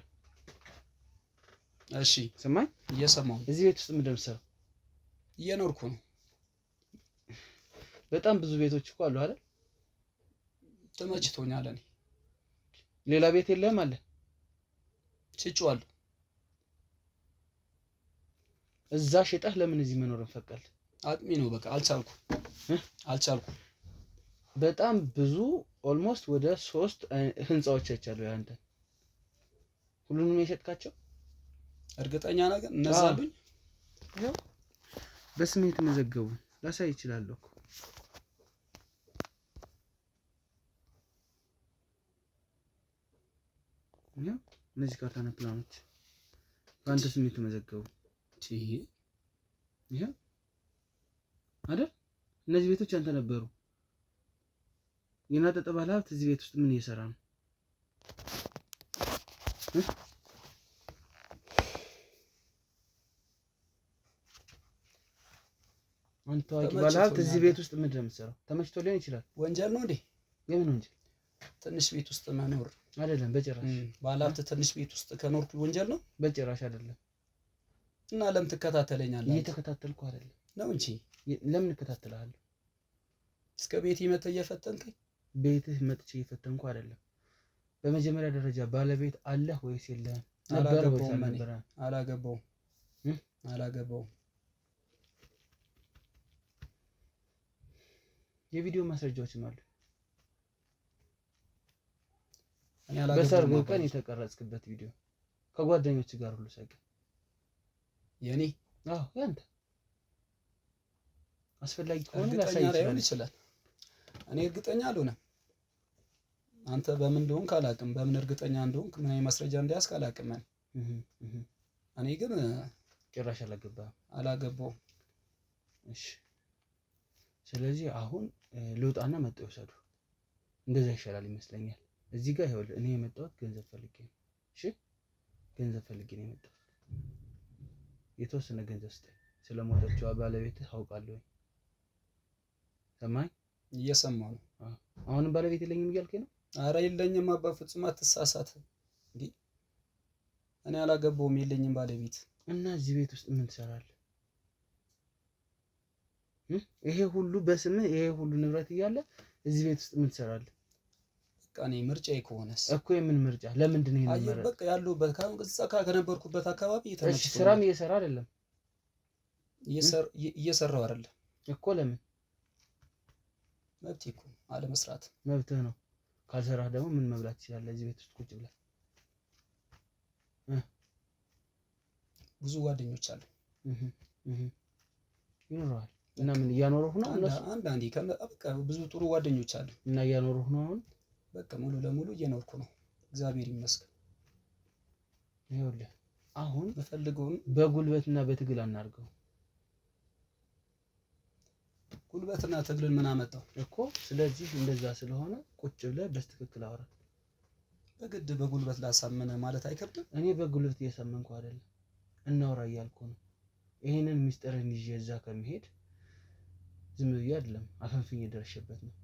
Speaker 2: እሺ
Speaker 1: ሰማኝ?
Speaker 2: እየሰማሁ።
Speaker 1: እዚህ ቤት ውስጥ ምንድን ነው የምትሰራው?
Speaker 2: እየኖርኩ ነው።
Speaker 1: በጣም ብዙ ቤቶች እኮ አሉ አይደል?
Speaker 2: ተመችቶኛል። እኔ
Speaker 1: ሌላ ቤት የለህም? አለ
Speaker 2: ሽጬዋለሁ።
Speaker 1: እዛ ሸጠህ ለምን እዚህ መኖር ፈቀድክ?
Speaker 2: አቅሜ ነው በቃ። አልቻልኩም።
Speaker 1: በጣም ብዙ ኦልሞስት ወደ 3 ህንጻዎች አይቻለሁ። ያንተ ሁሉንም የሸጥካቸው?
Speaker 2: እርግጠኛ ነገር እነዛሉኝ
Speaker 1: ያው በስሜት መዘገቡ ላሳይ ይችላልኩ። ያው እነዚህ ካርታና ፕላኖች በአንተ ስሜት መዘገቡ ይሄ አይደል? እነዚህ ቤቶች አንተ ነበሩ። የናጠጠ ባለሀብት እዚህ ቤት ውስጥ ምን እየሰራ ነው? አንተ ታዋቂ ባለሀብት እዚህ ቤት ውስጥ ምንድን ነው የምትሰራው? ተመችቶ ሊሆን ይችላል።
Speaker 2: ወንጀል ነው እንዴ?
Speaker 1: የምን ወንጀል?
Speaker 2: ትንሽ ቤት ውስጥ መኖር
Speaker 1: አይደለም በጭራሽ።
Speaker 2: ባለሀብት ትንሽ ቤት ውስጥ ከኖርኩ ወንጀል ነው?
Speaker 1: በጭራሽ አይደለም።
Speaker 2: እና ለምን ትከታተለኛለህ?
Speaker 1: እየተከታተልኩ አይደለም
Speaker 2: ነው እንጂ።
Speaker 1: ለምን እከታተልሃለሁ? እስከ
Speaker 2: ቤቴ መተህ እየፈተንከኝ?
Speaker 1: ቤትህ መጥቼ እየፈተንኩ አይደለም። በመጀመሪያ ደረጃ ባለቤት አለህ ወይስ የለህም? አላገባውም። የቪዲዮ ማስረጃዎችም አሉ። በሰርግ ቀን የተቀረጽክበት ቪዲዮ ከጓደኞች ጋር ሁሉ ሳይቀር
Speaker 2: የኔ?
Speaker 1: አዎ ያንተ። አስፈላጊ ከሆነ
Speaker 2: ላሳይ ይችላል። እኔ እርግጠኛ አልሆነም። አንተ በምን እንደሆንክ አላውቅም። በምን እርግጠኛ እንደሆንክ ምን አይነት ማስረጃ እንደያዝክ አላውቅም። እኔ ግን
Speaker 1: ጭራሽ አላገባውም። እሺ ስለዚህ አሁን ልውጣና መጥተው ይወሰዱ። እንደዛ ይሻላል ይመስለኛል። እዚህ ጋር ይኸውልህ እኔ የመጣሁት ገንዘብ ፈልጌ ነው። እሺ ገንዘብ ፈልጌ ነው የመጣሁት። የተወሰነ ገንዘብ ስጠኝ። ስለሞተችው ባለቤትህ አውቃለሁ። ሰማኝ?
Speaker 2: እየሰማሁ ነው።
Speaker 1: አሁንም ባለቤት የለኝም እያልከኝ ነው?
Speaker 2: አረ የለኝም አባ፣ ፍጹም አትሳሳት። እንዴ እኔ አላገባውም፣ የለኝም ባለቤት።
Speaker 1: እና እዚህ ቤት ውስጥ ምን ትሰራለህ? ይሄ ሁሉ በስምህ ይሄ ሁሉ ንብረት እያለ እዚህ ቤት ውስጥ ምን ትሰራለህ?
Speaker 2: በቃ እኔ ምርጫዬ ከሆነስ
Speaker 1: እኮ የምን ምርጫ? ለምንድን ነው
Speaker 2: ይሄን ምርጫ? በቃ ያለሁበት ከነበርኩበት አካባቢ
Speaker 1: እሺ ስራም እየሰራ አይደለም?
Speaker 2: እየሰራው አይደለም
Speaker 1: እኮ ለምን?
Speaker 2: መብቴ እኮ አለመስራት
Speaker 1: መብትህ ነው። ካልሰራህ ደግሞ ምን መብላት ትችላለህ? እዚህ ቤት ውስጥ ቁጭ ብለህ
Speaker 2: ብዙ ጓደኞች አሉ
Speaker 1: ይኖረዋል እና ምን እያኖሩህ ነው? እነሱ
Speaker 2: አንዳንዴ በቃ ብዙ ጥሩ ጓደኞች አሉ
Speaker 1: እና እያኖሩህ ነው። አሁን
Speaker 2: በቃ ሙሉ ለሙሉ እየኖርኩ ነው፣ እግዚአብሔር ይመስገን።
Speaker 1: ይኸውልህ አሁን
Speaker 2: በፈልገውን
Speaker 1: በጉልበትና በትግል አናርገው።
Speaker 2: ጉልበትና ትግልን ምን አመጣው
Speaker 1: እኮ? ስለዚህ እንደዛ ስለሆነ ቁጭ ብለህ በትክክል አውራ።
Speaker 2: በግድ በጉልበት ላሳመነ ማለት አይከብድም።
Speaker 1: እኔ በጉልበት እየሰመንኩ አይደለም፣ እናውራ እያልኩ ነው። ይሄንን ሚስጥርን ይዤ እዛ ከመሄድ ዝም ብዬ አይደለም አፈንፍኝ ደርሼበት ነው።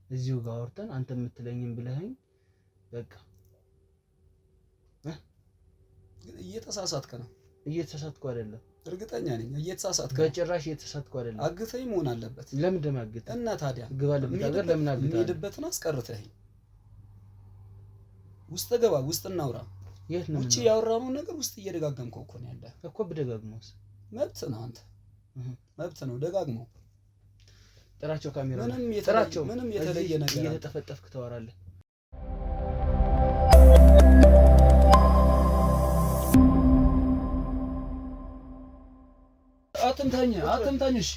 Speaker 1: እዚሁ ጋር አውርተን አንተ የምትለኝን ብለኸኝ በቃ
Speaker 2: እየተሳሳትከ ነው።
Speaker 1: እየተሳሳትኩ አይደለም፣
Speaker 2: እርግጠኛ ነኝ እየተሳሳትከ።
Speaker 1: በጭራሽ እየተሳሳትኩ አይደለም።
Speaker 2: አግተኝ መሆን አለበት።
Speaker 1: ለምን ደማግተ
Speaker 2: እና ታዲያ
Speaker 1: ግባለበት ሀገር ለምን አግተህ
Speaker 2: የምሄድበትን አስቀርተህ ውስጥ ገባ፣ ውስጥ እናውራ።
Speaker 1: የት ነው
Speaker 2: ውጪ ያወራነው ነገር ውስጥ እየደጋገምከው እኮ ነው ያለ
Speaker 1: እኮ። ብደጋግመውስ
Speaker 2: መብት ነው። አንተ መብት ነው፣ ደጋግመው።
Speaker 1: ጥራቸው ካሜራ
Speaker 2: ምንም የተለየ ነገር
Speaker 1: እየተጠፈጠፍክ ታወራለህ።
Speaker 2: አትምታኝ። አትምታኝሽ።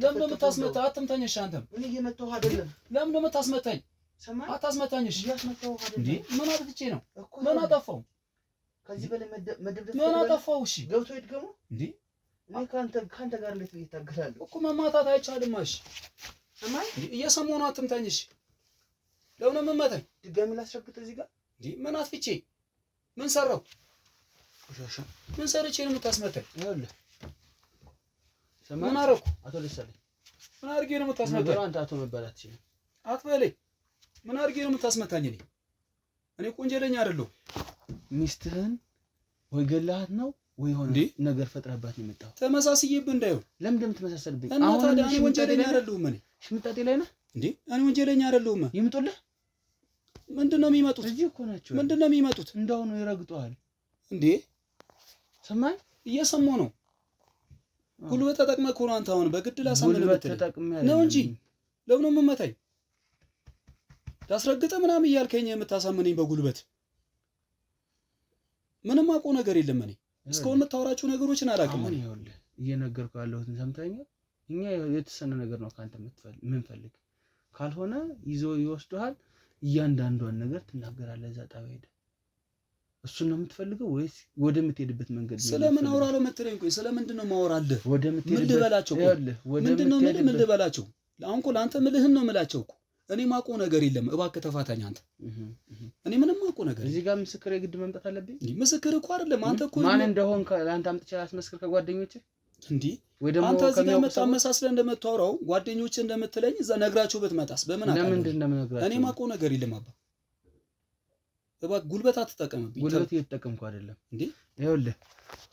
Speaker 2: ለምን የምታስመታ? አትምታኝሽ። አንተም
Speaker 1: እኔ እየመታሁ አይደለም።
Speaker 2: ለምን የምታስመታኝ? አታስመታኝሽ። እንዴ ምን አጥፍቼ ነው? ምን አጠፋው?
Speaker 1: ከዚህ በላይ መደብደብ
Speaker 2: ምን አጠፋው? እሺ
Speaker 1: ገብቶ ይድገሙ
Speaker 2: እንዴ?
Speaker 1: እኔ ካንተ ጋር እንዴት እየታገላለሁ
Speaker 2: እኮ። መማታት አይቻልም። እሺ
Speaker 1: ሰማይ
Speaker 2: እየሰማሁ ነው። አትምታኝሽ። ለምን የምመታኝ?
Speaker 1: ድጋሚ ላስረግጥ እዚህ ጋር
Speaker 2: እንዴ? ምን አጥፍቼ? ምን ሰራው?
Speaker 1: ቆሻሻ
Speaker 2: ምን ሰርቼ ነው የምታስመታኝ?
Speaker 1: ይኸውልህ ሰማይ
Speaker 2: ምን አደረኩ?
Speaker 1: አቶ ደሳለኝ
Speaker 2: ምን አድርጌ ነው የምታስመታኝ?
Speaker 1: አንተ አቶ መባላት ይችላል
Speaker 2: አትበለኝ። ምን አድርጌ ነው የምታስመታኝ? እኔ ወንጀለኛ አይደለሁም።
Speaker 1: ሚስትህን ወይ ገላሃት ነው ወይ ሆነ ነገር ፈጥረህባት ነው የመጣው።
Speaker 2: ተመሳስዬብህ እንዳይሆን።
Speaker 1: ለምን እንደምትመሳሰልብኝ?
Speaker 2: አሁን ታዲያ እኔ ወንጀለኛ አይደለሁም። እኔ
Speaker 1: ሽምጣጤ ላይ ነህ
Speaker 2: እንዴ? እኔ ወንጀለኛ አይደለሁም።
Speaker 1: ይምጡልህ።
Speaker 2: ምንድነው የሚመጡት?
Speaker 1: እዚህ እኮ ናቸው።
Speaker 2: ምንድነው የሚመጡት?
Speaker 1: እንዳውኑ ይረግጡሃል
Speaker 2: እንዴ?
Speaker 1: ሰማይ
Speaker 2: እየሰማሁ ነው። ጉልበት ተጠቅመህ እኮ ነው አንተ አሁን በግድ ላሳምን ነው እንጂ ለምን ነው የምመታኝ? ላስረግጠህ ምናምን እያልከኝ የምታሳምነኝ በጉልበት? ምንም አውቀው ነገር የለም። እኔ እስካሁን የምታወራቸው ነገሮችን አላውቅም።
Speaker 1: እኔ ይኸውልህ እየነገርኩህ ያለሁትን ሰምተኸኛል። እኛ የተሰነ ነገር ነው ካንተ የምንፈልግ። ካልሆነ ይዞ ይወስዱሃል። እያንዳንዷን ነገር ትናገራለህ። እዛ ጣቢያ ሄደህ እሱን ነው የምትፈልገው ወይስ ወደምትሄድበት መንገድ ነው?
Speaker 2: ስለምን አውራለሁ መትረኝ? ቆይ ስለምንድን ነው ማወራልህ?
Speaker 1: ወደምትሄድበት
Speaker 2: ምን ልበላቸው? ምንድን ነው ምን ልበላቸው? አሁን እኮ ለአንተ ምልህን ነው የምላቸው እኮ። እኔ ማውቀው ነገር የለም። እባክህ ተፋታኝ አንተ። እኔ ምንም ማውቀው ነገር
Speaker 1: እዚህ ጋር ምስክር የግድ መምጣት አለብኝ?
Speaker 2: ምስክር እኮ አይደለም አንተ እኮ
Speaker 1: ማን እንደሆንክ ለአንተ አምጥቼ አስመስክር ከጓደኞችህ
Speaker 2: እንዴ? አንተ እዚህ ጋር መጣመሳስለህ እንደምታወራው ጓደኞችህ እንደምትለኝ እዛ ነግራቸው ብትመጣስ በምን አውቃለሁ?
Speaker 1: ለምንድን ነው የምነግራቸው?
Speaker 2: እኔ ማውቀው ነገር የለም አባ። እባክህ ጉልበት አትጠቀምብኝ።
Speaker 1: ጉልበት እየተጠቀምኩ አይደለም
Speaker 2: እንዴ?
Speaker 1: ይኸውልህ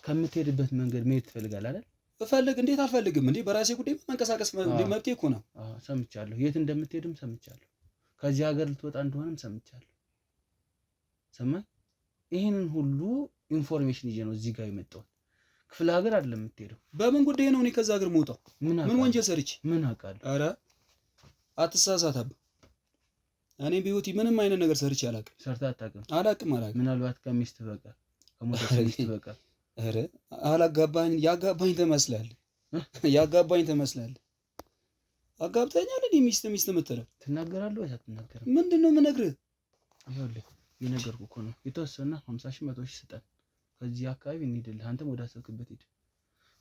Speaker 1: ከምትሄድበት መንገድ መሄድ ትፈልጋለህ አይደል?
Speaker 2: እፈልግ። እንዴት አልፈልግም እንዴ? በራሴ ጉዳይ መንቀሳቀስ መብቴ እኮ ነው።
Speaker 1: ሰምቻለሁ። የት እንደምትሄድም ሰምቻለሁ። ከዚህ ሀገር ልትወጣ እንደሆነም ሰምቻለሁ። ሰማይ ይሄንን ሁሉ ኢንፎርሜሽን ይዤ ነው እዚህ ጋር የመጣሁት። ክፍለ ሀገር አይደለም የምትሄደው።
Speaker 2: በምን ጉዳይ ነው እኔ ከዛ ሀገር የምወጣው? ምን ወንጀል ሰርቼ?
Speaker 1: ምን አውቃለሁ?
Speaker 2: ኧረ አትሳሳት አባ። እኔ በህይወቴ ምንም አይነት ነገር ሰርቼ አላውቅም።
Speaker 1: ሰርተህ አታውቅም?
Speaker 2: አላውቅም።
Speaker 1: ምናልባት ከሚስት በቀር ከሞተች ሚስት በቀር።
Speaker 2: ኧረ አላጋባኝ። ያጋባኝ ትመስላለህ። ያጋባኝ ትመስላለህ። አጋብተኛል። እኔ ሚስት የምትለው
Speaker 1: ትናገራለህ ወይስ አትናገርም?
Speaker 2: ምንድን ነው የምነግርህ?
Speaker 1: ይኸውልህ የነገርኩህ እኮ ነው። የተወሰነ 50 ሺህ 100 ሺህ ስጠን፣ ከዚህ አካባቢ እንሂድልህ፣ አንተም ወደ አሰብክበት ሂድ።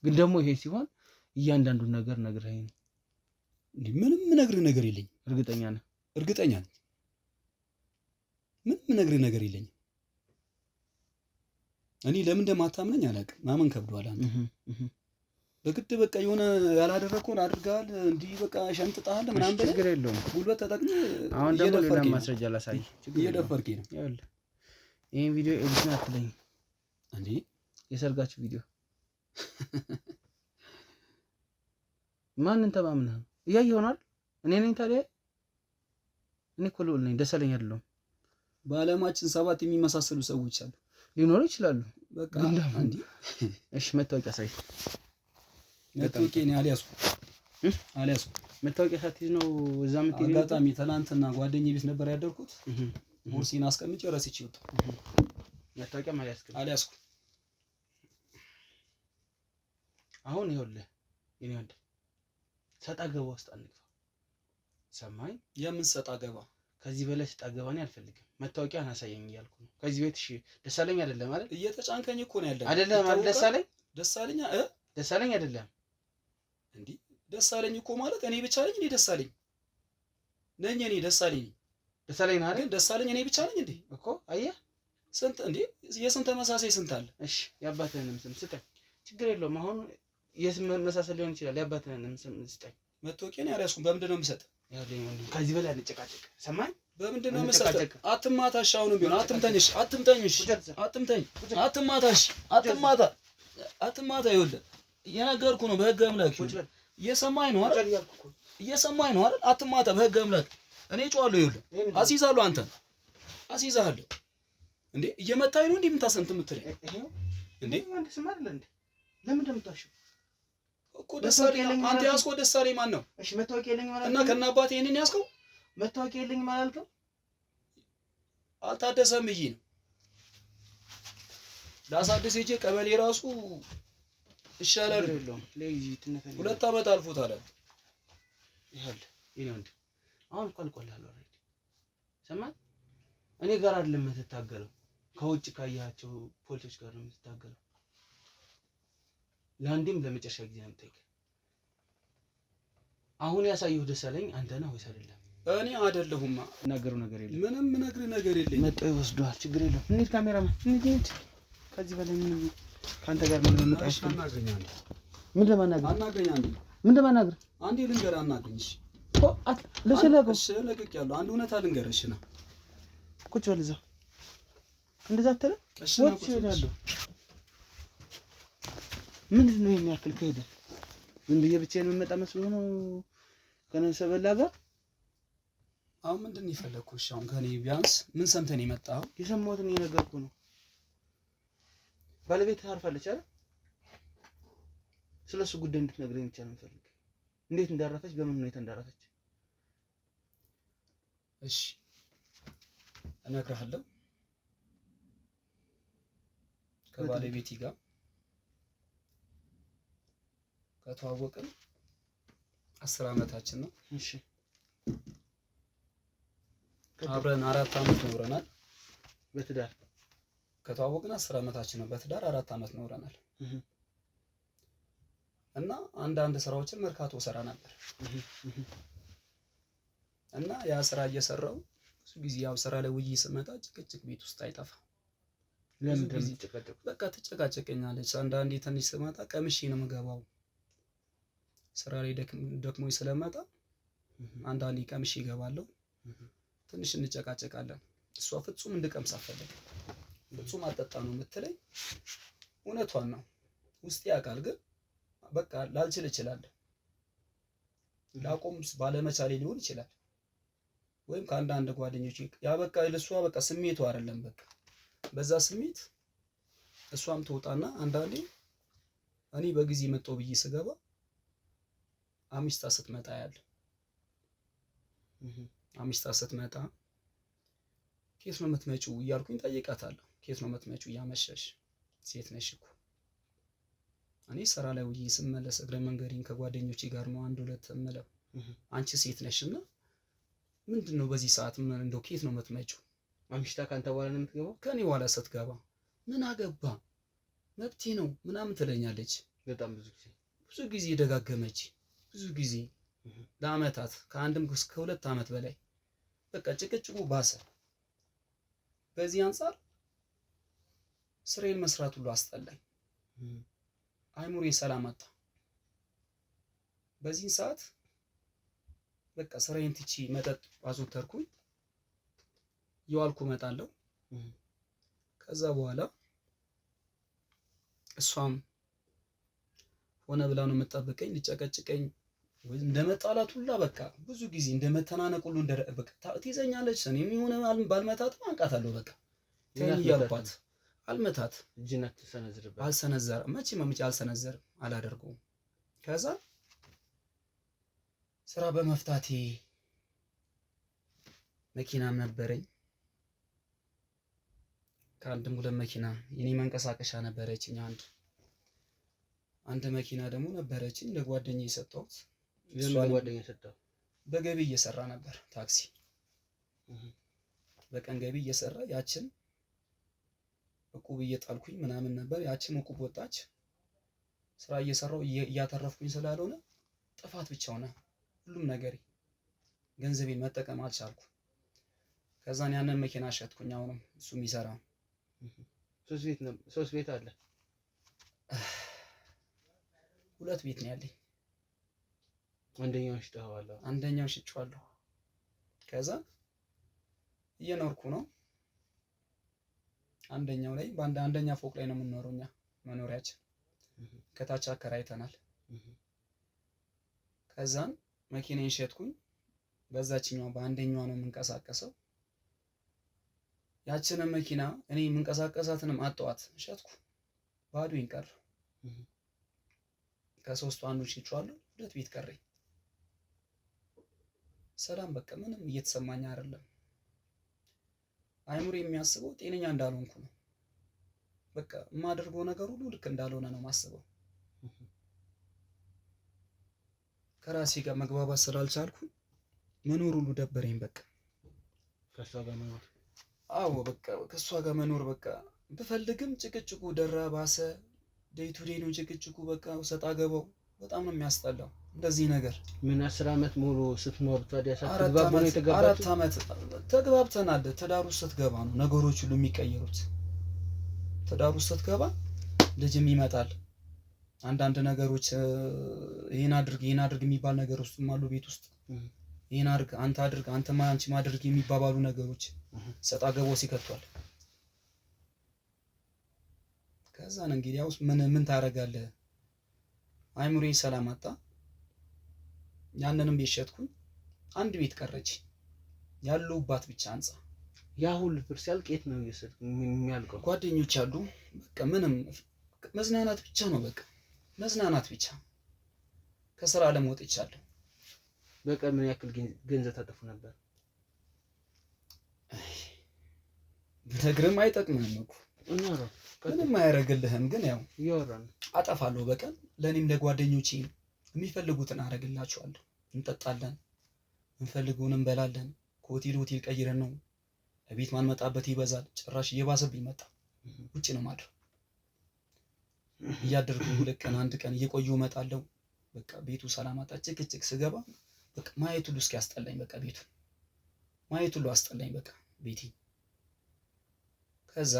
Speaker 1: ግን ደግሞ ይሄ ሲሆን እያንዳንዱን ነገር ነግረኸኝ ነው።
Speaker 2: ምንም የምነግርህ ነገር የለኝም።
Speaker 1: እርግጠኛ ነህ?
Speaker 2: እርግጠኛ ነኝ። ምንም የምነግርህ ነገር የለኝም። እኔ ለምን እንደማታምነኝ አላውቅም። ማመን ከብዷል። አንተ በግድ በቃ የሆነ ያላደረግከውን አድርገሃል። እንዲህ በቃ ሸምጥጠሃል ምናምን ብለህ
Speaker 1: ችግር የለውም።
Speaker 2: ጉልበት ተጠቅመህ
Speaker 1: አሁን ደግሞ ሌላ ማስረጃ ላሳይህ።
Speaker 2: እየደፈርከኝ ነው።
Speaker 1: ይኸውልህ ይሄን ቪዲዮ ኤዲት አትለኝ
Speaker 2: እንዴ?
Speaker 1: የሰርጋችሁ ቪዲዮ ማንን ተማምነህ እያየህ ይሆናል? እኔ ነኝ ታዲያ? እኔ እኮ ልዑል ነኝ፣ ደሳለኝ አይደለሁም።
Speaker 2: በዓለማችን 7 የሚመሳሰሉ ሰዎች አሉ።
Speaker 1: ሊኖሩ ይችላሉ።
Speaker 2: በቃ
Speaker 1: እንዴ እሺ መታወቂያ ሳይ
Speaker 2: መታወቂያ ነው አልያዝኩም።
Speaker 1: መታወቂያ ሳትይዝ ነው እዛ የምትሄደው?
Speaker 2: አጋጣሚ ትናንትና ጓደኛዬ ቤት ነበር ያደርኩት። ቦርሴን አስቀምጬ ረስቼ ወጣሁ።
Speaker 1: መታወቂያ
Speaker 2: አልያዝኩም።
Speaker 1: አሁን ይኸውልህ የኔ ወንድም ሰጣ ገባ ውስጥ አንግባ። ሰማኝ?
Speaker 2: የምን ሰጣ ገባ?
Speaker 1: ከዚህ በላይ ሰጣ ገባ እኔ አልፈልግም። መታወቂያን አሳየኝ እያልኩ ነው። ከዚህ ቤት እሺ ደሳለኝ አይደለም ማለት
Speaker 2: እየተጫንከኝ እኮ ነው ያለው።
Speaker 1: አይደለም ማለት
Speaker 2: ደሳለኝ
Speaker 1: አይደለም
Speaker 2: እንዴ? ደሳለኝ እኮ ማለት እኔ ብቻ ነኝ እንዴ? ደሳለኝ ነኝ እኔ ደሳለኝ
Speaker 1: ነው አይደል?
Speaker 2: ደሳለኝ እኔ ብቻ ነኝ እንዴ?
Speaker 1: እኮ አየህ
Speaker 2: ስንት እንዴ የስንት ተመሳሳይ ስንት አለ?
Speaker 1: እሺ የአባትህንም ስም ስጠኝ፣ ችግር የለውም። አሁን የስም መመሳሰል ሊሆን ይችላል። የአባትህንም ስም ስጠኝ።
Speaker 2: መታወቂያን ያልያዝኩም በምንድን ነው የምሰጥ?
Speaker 1: ያለኝ ወንድም ከዚህ በላይ አንጨቃጨቅ። ሰማኝ?
Speaker 2: በምንድን ነው የምሰጥ? አትማታሽ። አሁንም ቢሆን አትምታኝሽ፣ አትማታ። ይኸውልህ የነገርኩህ ነው በህግ አምላክ። እየሰማኝ ነው አይደል? አትማታ በህግ አምላክ። እኔ ጮሃለሁ። ይኸውልህ አስይዛለሁ፣ አንተን አስይዛለሁ። እንዴ እየመታኝ ነው እንዴ የምትለኝ እንዴ?
Speaker 1: አንተ ስም አይደል እንዴ? ለምን እንደምታሽው
Speaker 2: እኮ ደሳለኝ። አንተ ያዝከው ደሳለኝ ማን ነው?
Speaker 1: እሺ መታወቂያ የለኝም ማለት
Speaker 2: እና ከእነ አባቴ ይሄንን ያዝከው?
Speaker 1: መታወቂያ የለኝም አላልከው?
Speaker 2: አልታደሰም ብዬ ነው ላሳድስ ሄጄ ቀበሌ ራሱ ይሻላል። 2 ዓመት አልፎታል።
Speaker 1: ይኸውልህ የኔ ወንድም አሁን ቆልቆልሃል ኦልሬዲ። ሰማህ? እኔ ጋር አይደለም የምትታገለው፣ ከውጭ ካያቸው ፖሊሶች ጋር ነው የምትታገለው። ለአንዴም ለመጨረሻ ጊዜ ነው የምጠይቅህ። አሁን ያሳየሁ ደሳለኝ አንተ ነህ ወይስ አይደለም?
Speaker 2: እኔ አይደለሁማ።
Speaker 1: እናገረው ነገር የለም።
Speaker 2: ምንም ነግርህ ነገር የለም።
Speaker 1: መጣው ይወስዷል። ችግር የለም። እንሂድ ካሜራማን እንሂድ። ከዚህ በላይ ምን ካንተ ጋር ምን ለምጣሽ?
Speaker 2: አናግረኛለህ።
Speaker 1: ምን ለማናገር?
Speaker 2: አናግረኛለህ።
Speaker 1: ምን ለማናገር?
Speaker 2: አንዴ ልንገርህ። አናግረኝ።
Speaker 1: እኮ ለሰላም
Speaker 2: ለቅቄያለሁ። አንድ እውነት ልንገርህ። እሺ ነው
Speaker 1: ቁጭ በል እዛው። እንደዛ አትልም? ወጥቼ እሄዳለሁ። ምንድን ነው የሚያክል ከሄደ ምን ብዬ ብቻዬን የምመጣ መስሎህ ነው ከነሰ በላ ጋር?
Speaker 2: አሁን ምንድን ነው የፈለግኩት? እሺ አሁን ከኔ ቢያንስ ምን ሰምተህ ነው የመጣኸው?
Speaker 1: የሰማሁትን እየነገርኩህ ነው። ባለቤትህ አርፋለች አይደል? ስለሱ ጉዳይ እንድትነግረኝ ብቻ ነው የምፈልግ። እንዴት እንዳረፈች፣ በምን ሁኔታ እንዳረፈች።
Speaker 2: እሺ እነግርሃለሁ። ከባለቤቴ ጋር ከተዋወቅን 10 ዓመታችን ነው።
Speaker 1: እሺ
Speaker 2: አብረን 4 ዓመት ኖረናል።
Speaker 1: በትዳር
Speaker 2: ከተዋወቅን 10 ዓመታችን ነው። በትዳር 4 ዓመት ኖረናል። እና አንዳንድ ስራዎችን መርካቶ ሰራ ነበር። እና ያ ስራ እየሰራው ብዙ ጊዜ ያው ስራ ላይ ውዬ ስመጣ ጭቅጭቅ ቤት ውስጥ አይጠፋም።
Speaker 1: ለምን ትጨቃጨቁ?
Speaker 2: በቃ ትጨቃጨቀኛለች። አንዳንዴ ትንሽ ስመጣ ቀምሼ ነው የምገባው። ስራ ላይ ደክሞኝ ስለመጣ አንዳንዴ ቀምሼ እገባለሁ። ትንሽ እንጨቃጨቃለን። እሷ ፍጹም እንድቀምስ አትፈልግም። ፍጹም አጠጣ ነው የምትለኝ። እውነቷን ነው። ውስጤ ያውቃል፣ ግን በቃ ላልችል እችላለሁ። ላቆም ባለመቻሌ ሊሆን ይችላል። ወይም ከአንዳንድ ጓደኞቼ ያ በቃ ለሷ በቃ ስሜቱ አይደለም። በቃ በዛ ስሜት እሷም ትወጣና አንዳንዴ እኔ በጊዜ መጣሁ ብዬ ስገባ አሚስታ ስትመጣ ያለ አሚስታ ስትመጣ ኬት ነው የምትመጪው እያልኩኝ ጠይቃታለሁ። ኬት ነው የምትመጪው እያመሸሽ? ሴት ነሽ እኮ። እኔ ስራ ላይ ውዬ ስመለስ እግረ መንገዴን ከጓደኞቼ ጋር ነው 1-2 እምለው። አንቺ ሴት ነሽና ምንድነው በዚህ ሰዓት ምን እንደው ኬት ነው የምትመጪው?
Speaker 1: አምሽታ ካንተ በኋላ ነው የምትገባው?
Speaker 2: ከኔ በኋላ ስትገባ ምን አገባ መብቴ ነው ምናምን ትለኛለች።
Speaker 1: በጣም ብዙ
Speaker 2: ጊዜ ደጋገመች። ብዙ ጊዜ ለአመታት ከአንድም እስከ 2 ዓመት በላይ በቃ ጭቅጭቁ ባሰ። በዚህ አንፃር ስራዬን መስራት ሁሉ አስጠላኝ። አይሙሬ ሰላም አጣ። በዚህ ሰዓት በቃ ስራዬን ትቼ መጠጥ አዘወተርኩኝ። የዋልኩ እመጣለሁ። ከዛ በኋላ እሷም ሆነ ብላ ነው የምትጠብቀኝ፣ ልጨቀጭቀኝ ወይ እንደመጣላት ሁላ በቃ ብዙ ጊዜ እንደመተናነቅ ሁሉ በቃ ትይዘኛለች። እኔም የሆነ ባልመታት አንቃታለሁ። በቃ ተይ እያልኳት አልመታት።
Speaker 1: እጅና ተሰነዝርበት
Speaker 2: አልሰነዘርም። መቼም አልሰነዘርም፣ አላደርገውም። ከዛ ስራ በመፍታቴ መኪናም ነበረኝ። ከአንድም ሁለት መኪና የኔ መንቀሳቀሻ ነበረችኝ። አንድ መኪና ደግሞ ነበረችኝ ለጓደኛዬ የሰጠሁት።
Speaker 1: ለጓደኛዬ የሰጠው
Speaker 2: በገቢ እየሰራ ነበር ታክሲ በቀን ገቢ እየሰራ ያችን እቁብ እየጣልኩኝ ምናምን ነበር። ያችን እቁብ ወጣች። ስራ እየሰራው እያተረፍኩኝ ስላልሆነ ጥፋት ብቻ ሆነ ሁሉም ነገር። ገንዘቤን መጠቀም አልቻልኩም። ከዛን ያንን መኪና ሸጥኩኝ። አሁንም እሱ የሚሰራ
Speaker 1: ሶስት ቤት አለ።
Speaker 2: 2 ቤት ነው ያለኝ።
Speaker 1: አንደኛውን ሽጠዋል?
Speaker 2: አንደኛውን ሽጬዋለሁ። ከዛ እየኖርኩ ነው። አንደኛው ላይ አንደኛ ፎቅ ላይ ነው የምንኖረው እኛ መኖሪያችን። ከታች አከራይተናል። ከዛን መኪናዬን ሸጥኩኝ። በዛችኛው በአንደኛው ነው የምንቀሳቀሰው። ያችንን መኪና እኔ የምንቀሳቀሳትንም አጣኋት፣ ሸጥኩ። ባዶኝ ቀረ። ከ3ቱ አንዱን ሽጬዋለሁ። 2 ቤት ቀረኝ። ሰላም በቃ ምንም እየተሰማኝ አይደለም። አይምሮ የሚያስበው ጤነኛ እንዳልሆንኩ ነው። በቃ የማደርገው ነገር ሁሉ ልክ እንዳልሆነ ነው ማስበው። ከራሴ ጋር መግባባት ስላልቻልኩ መኖር ሁሉ ደበረኝ። በቃ
Speaker 1: ከሷ ጋር መኖር
Speaker 2: በቃ ከሷ ጋር መኖር በቃ ብፈልግም ጭቅጭቁ ደራ ባሰ። ዴይ ቱ ዴይ ነው ጭቅጭቁ። በቃ ሰጣ ገባው በጣም ነው የሚያስጠላው እንደዚህ ነገር።
Speaker 1: ምን 10 ዓመት ሙሉ ስትኖር ታዲያ
Speaker 2: ሳትግባቡ 4 ዓመት ተግባብተናል። ትዳር ውስጥ ስትገባ ነው ነገሮች ሁሉ የሚቀየሩት። ትዳር ውስጥ ስትገባ ልጅም ይመጣል። አንዳንድ ነገሮች ይሄን አድርግ የሚባል ነገር ውስጥም አሉ ቤት ውስጥ። ይሄን አድርግ፣ አንተ አድርግ፣ አንቺ ማድርግ የሚባባሉ ነገሮች ሰጣ ገባው ሲከቷል። ከዛን እንግዲህ ያው ምን ታረጋለህ? አይምሮዬ ሰላም አጣ። ያንንም ቤት ሸጥኩኝ። 1 ቤት ቀረች ያለሁባት ብቻ አንጻ።
Speaker 1: ያ ሁሉ ብር ሲያልቅ የት ነው የሚያልቀው?
Speaker 2: ጓደኞች አሉ። በቃ ምንም መዝናናት ብቻ ነው። በቃ መዝናናት ብቻ። ከስራ ዓለም ወጥቻለሁ።
Speaker 1: በቀን ምን ያክል ገንዘብ ታጠፉ ነበር?
Speaker 2: ብነግርም አይጠቅምህም እኮ ምንም አያደርግልህም። ግን ያው
Speaker 1: እያወራን
Speaker 2: አጠፋለሁ በቀን። ለእኔም ለጓደኞቼ የሚፈልጉትን አደርግላቸዋለሁ። እንጠጣለን፣ እንፈልገውን እንበላለን። ከሆቴል ሆቴል ቀይረን ነው ቤት ማንመጣበት ይበዛል። ጭራሽ እየባሰብኝ መጣ። ውጭ ነው ማድረው። እያደረኩ 2 ቀን 1 ቀን እየቆየሁ እመጣለሁ። በቃ ቤቱ ሰላም አጣ። ጭቅጭቅ ስገባ በቃ ማየት ሁሉ እስኪያስጠላኝ በቃ ቤቱ ማየት ሁሉ አስጠላኝ በቃ ቤቴ። ከዛ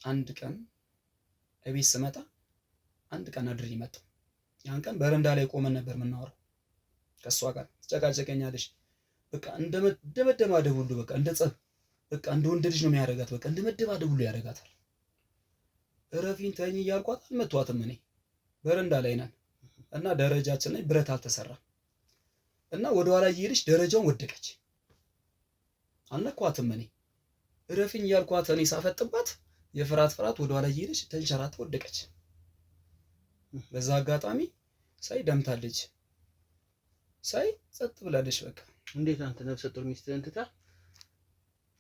Speaker 2: 1 ቀን እቤት ስመጣ 1 ቀን አድሬ መጣሁ። ያን ቀን በረንዳ ላይ ቆመን ነበር የምናወራው ከሷ ጋር። ትጨቃጨቀኛለሽ በቃ እንደ መደባደብ ሁሉ በቃ እንደ ጸብ በቃ እንደ ወንድ ልጅ ነው የሚያደርጋት። በቃ እንደ መደባደብ ሁሉ ያደርጋታል። እረፊን ተኝ እያልኳት አልመቷትም። እኔ በረንዳ ላይ ነን እና ደረጃችን ላይ ብረት አልተሰራም እና ወደ ኋላ እየሄደች ደረጃውን ወደቀች። አልነኳትም። እኔ እረፊኝ እያልኳት እኔ ሳፈጥባት የፍራት ወደ ኋላ እየሄደች ተንሸራታ ወደቀች። በዛ አጋጣሚ ሳይ ደምታለች። ሳይ ጸጥ ብላለች። በቃ
Speaker 1: እንዴት አንተ ነፍሰ ጡር ሚስትህን ትተህ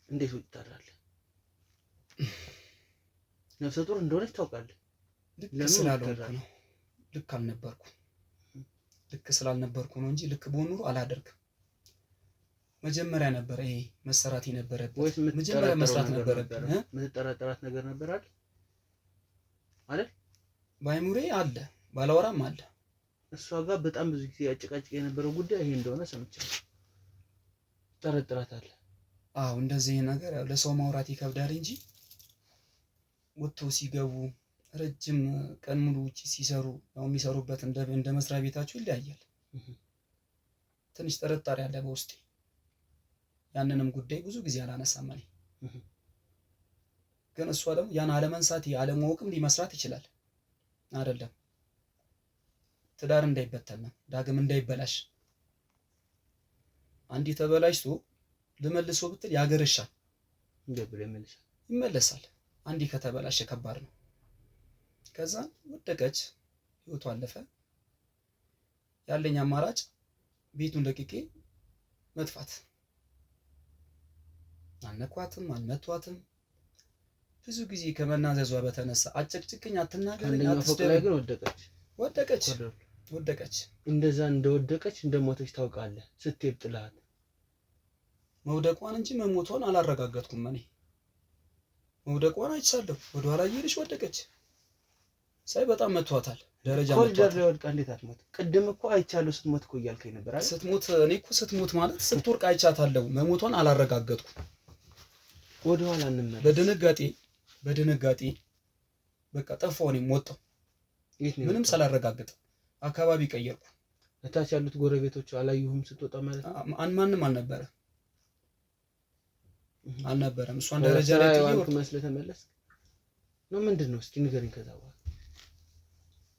Speaker 1: እንዴት ውጭ ታድራለህ? ነፍሰ ጡር እንደሆነች ታውቃለህ።
Speaker 2: ልክ ስላልሆንኩ ነው። ልክ አልነበርኩም። ልክ ስላልነበርኩ ነው እንጂ ልክ በሆነ ኑሮ አላደርግም። መጀመሪያ ነበር ይሄ መሰራት የነበረበት። መጀመሪያ መስራት ነበረብኝ።
Speaker 1: የምትጠራጠራት ነገር ነበር አይደል?
Speaker 2: ባይሙሬ አለ፣ ባላወራም አለ።
Speaker 1: እሷ ጋር በጣም ብዙ ጊዜ ያጨቃጭቅ የነበረው ጉዳይ ይሄ እንደሆነ ሰምቻለሁ። ጠረጥራታለህ?
Speaker 2: አዎ፣ እንደዚህ ነገር ያው ለሰው ማውራት ይከብዳል እንጂ ወጥቶ ሲገቡ ረጅም ቀን ሙሉ ውጪ ሲሰሩ ያው የሚሰሩበት እንደ መስሪያ ቤታቸው ይለያያል። ትንሽ ጥርጣሬ አለ በውስጤ። ያንንም ጉዳይ ብዙ ጊዜ አላነሳም እኔ። ግን እሷ ደግሞ ያን አለመንሳት አለማወቅም ሊመስራት ይችላል። አይደለም ትዳር እንዳይበተን ነው፣ ዳግም እንዳይበላሽ። አንዲ ተበላሽቶ ልመልሶ ብትል ያገረሻል።
Speaker 1: እንደብል
Speaker 2: ይመለሳል። አንዲ ከተበላሸ ከባድ ነው። ከዛ ወደቀች። ህይወቱ አለፈ። ያለኝ አማራጭ ቤቱን ለቅቄ መጥፋት። አልነኳትም፣ አልመቷትም። ብዙ ጊዜ ከመናዘዟ በተነሳ አጨቅጭቅኝ፣ አትናገረኝ፣
Speaker 1: አትስደበኝ ግን
Speaker 2: ወደቀች።
Speaker 1: እንደዛ እንደወደቀች እንደሞተች ታውቃለህ ስትሄድ ጥላት?
Speaker 2: መውደቋን እንጂ መሞቷን አላረጋገጥኩም። እኔ መውደቋን አይቻለሁ። ወደኋላ እየሄደች ወደቀች። ሳይ በጣም መቷታል። ደረጃ
Speaker 1: ኮሪደር ላይ ወድቃ እንዴት አትሞት? ቅድም እኮ አይቻለሁ ስትሞት እኮ እያልከኝ ነበር አይደል?
Speaker 2: ስትሞት እኔ እኮ ስትሞት ማለት ስትወርቅ አይቻታለሁ። መሞቷን አላረጋገጥኩም።
Speaker 1: ወደኋላ እንመለስ።
Speaker 2: በድንጋጤ በቃ ጠፋሁ። እኔም ወጣሁ። ምንም ሳላረጋግጥ አካባቢ ቀየርኩ።
Speaker 1: እታች ያሉት ጎረቤቶች አላዩህም ስትወጣ ማለት ነው?
Speaker 2: ማንም አልነበረም። እሷን ደረጃ ላይ
Speaker 1: ወርቅ መስለ ተመለስ ነው ምንድን ነው? እስኪ ንገረኝ። ከዛ በኋላ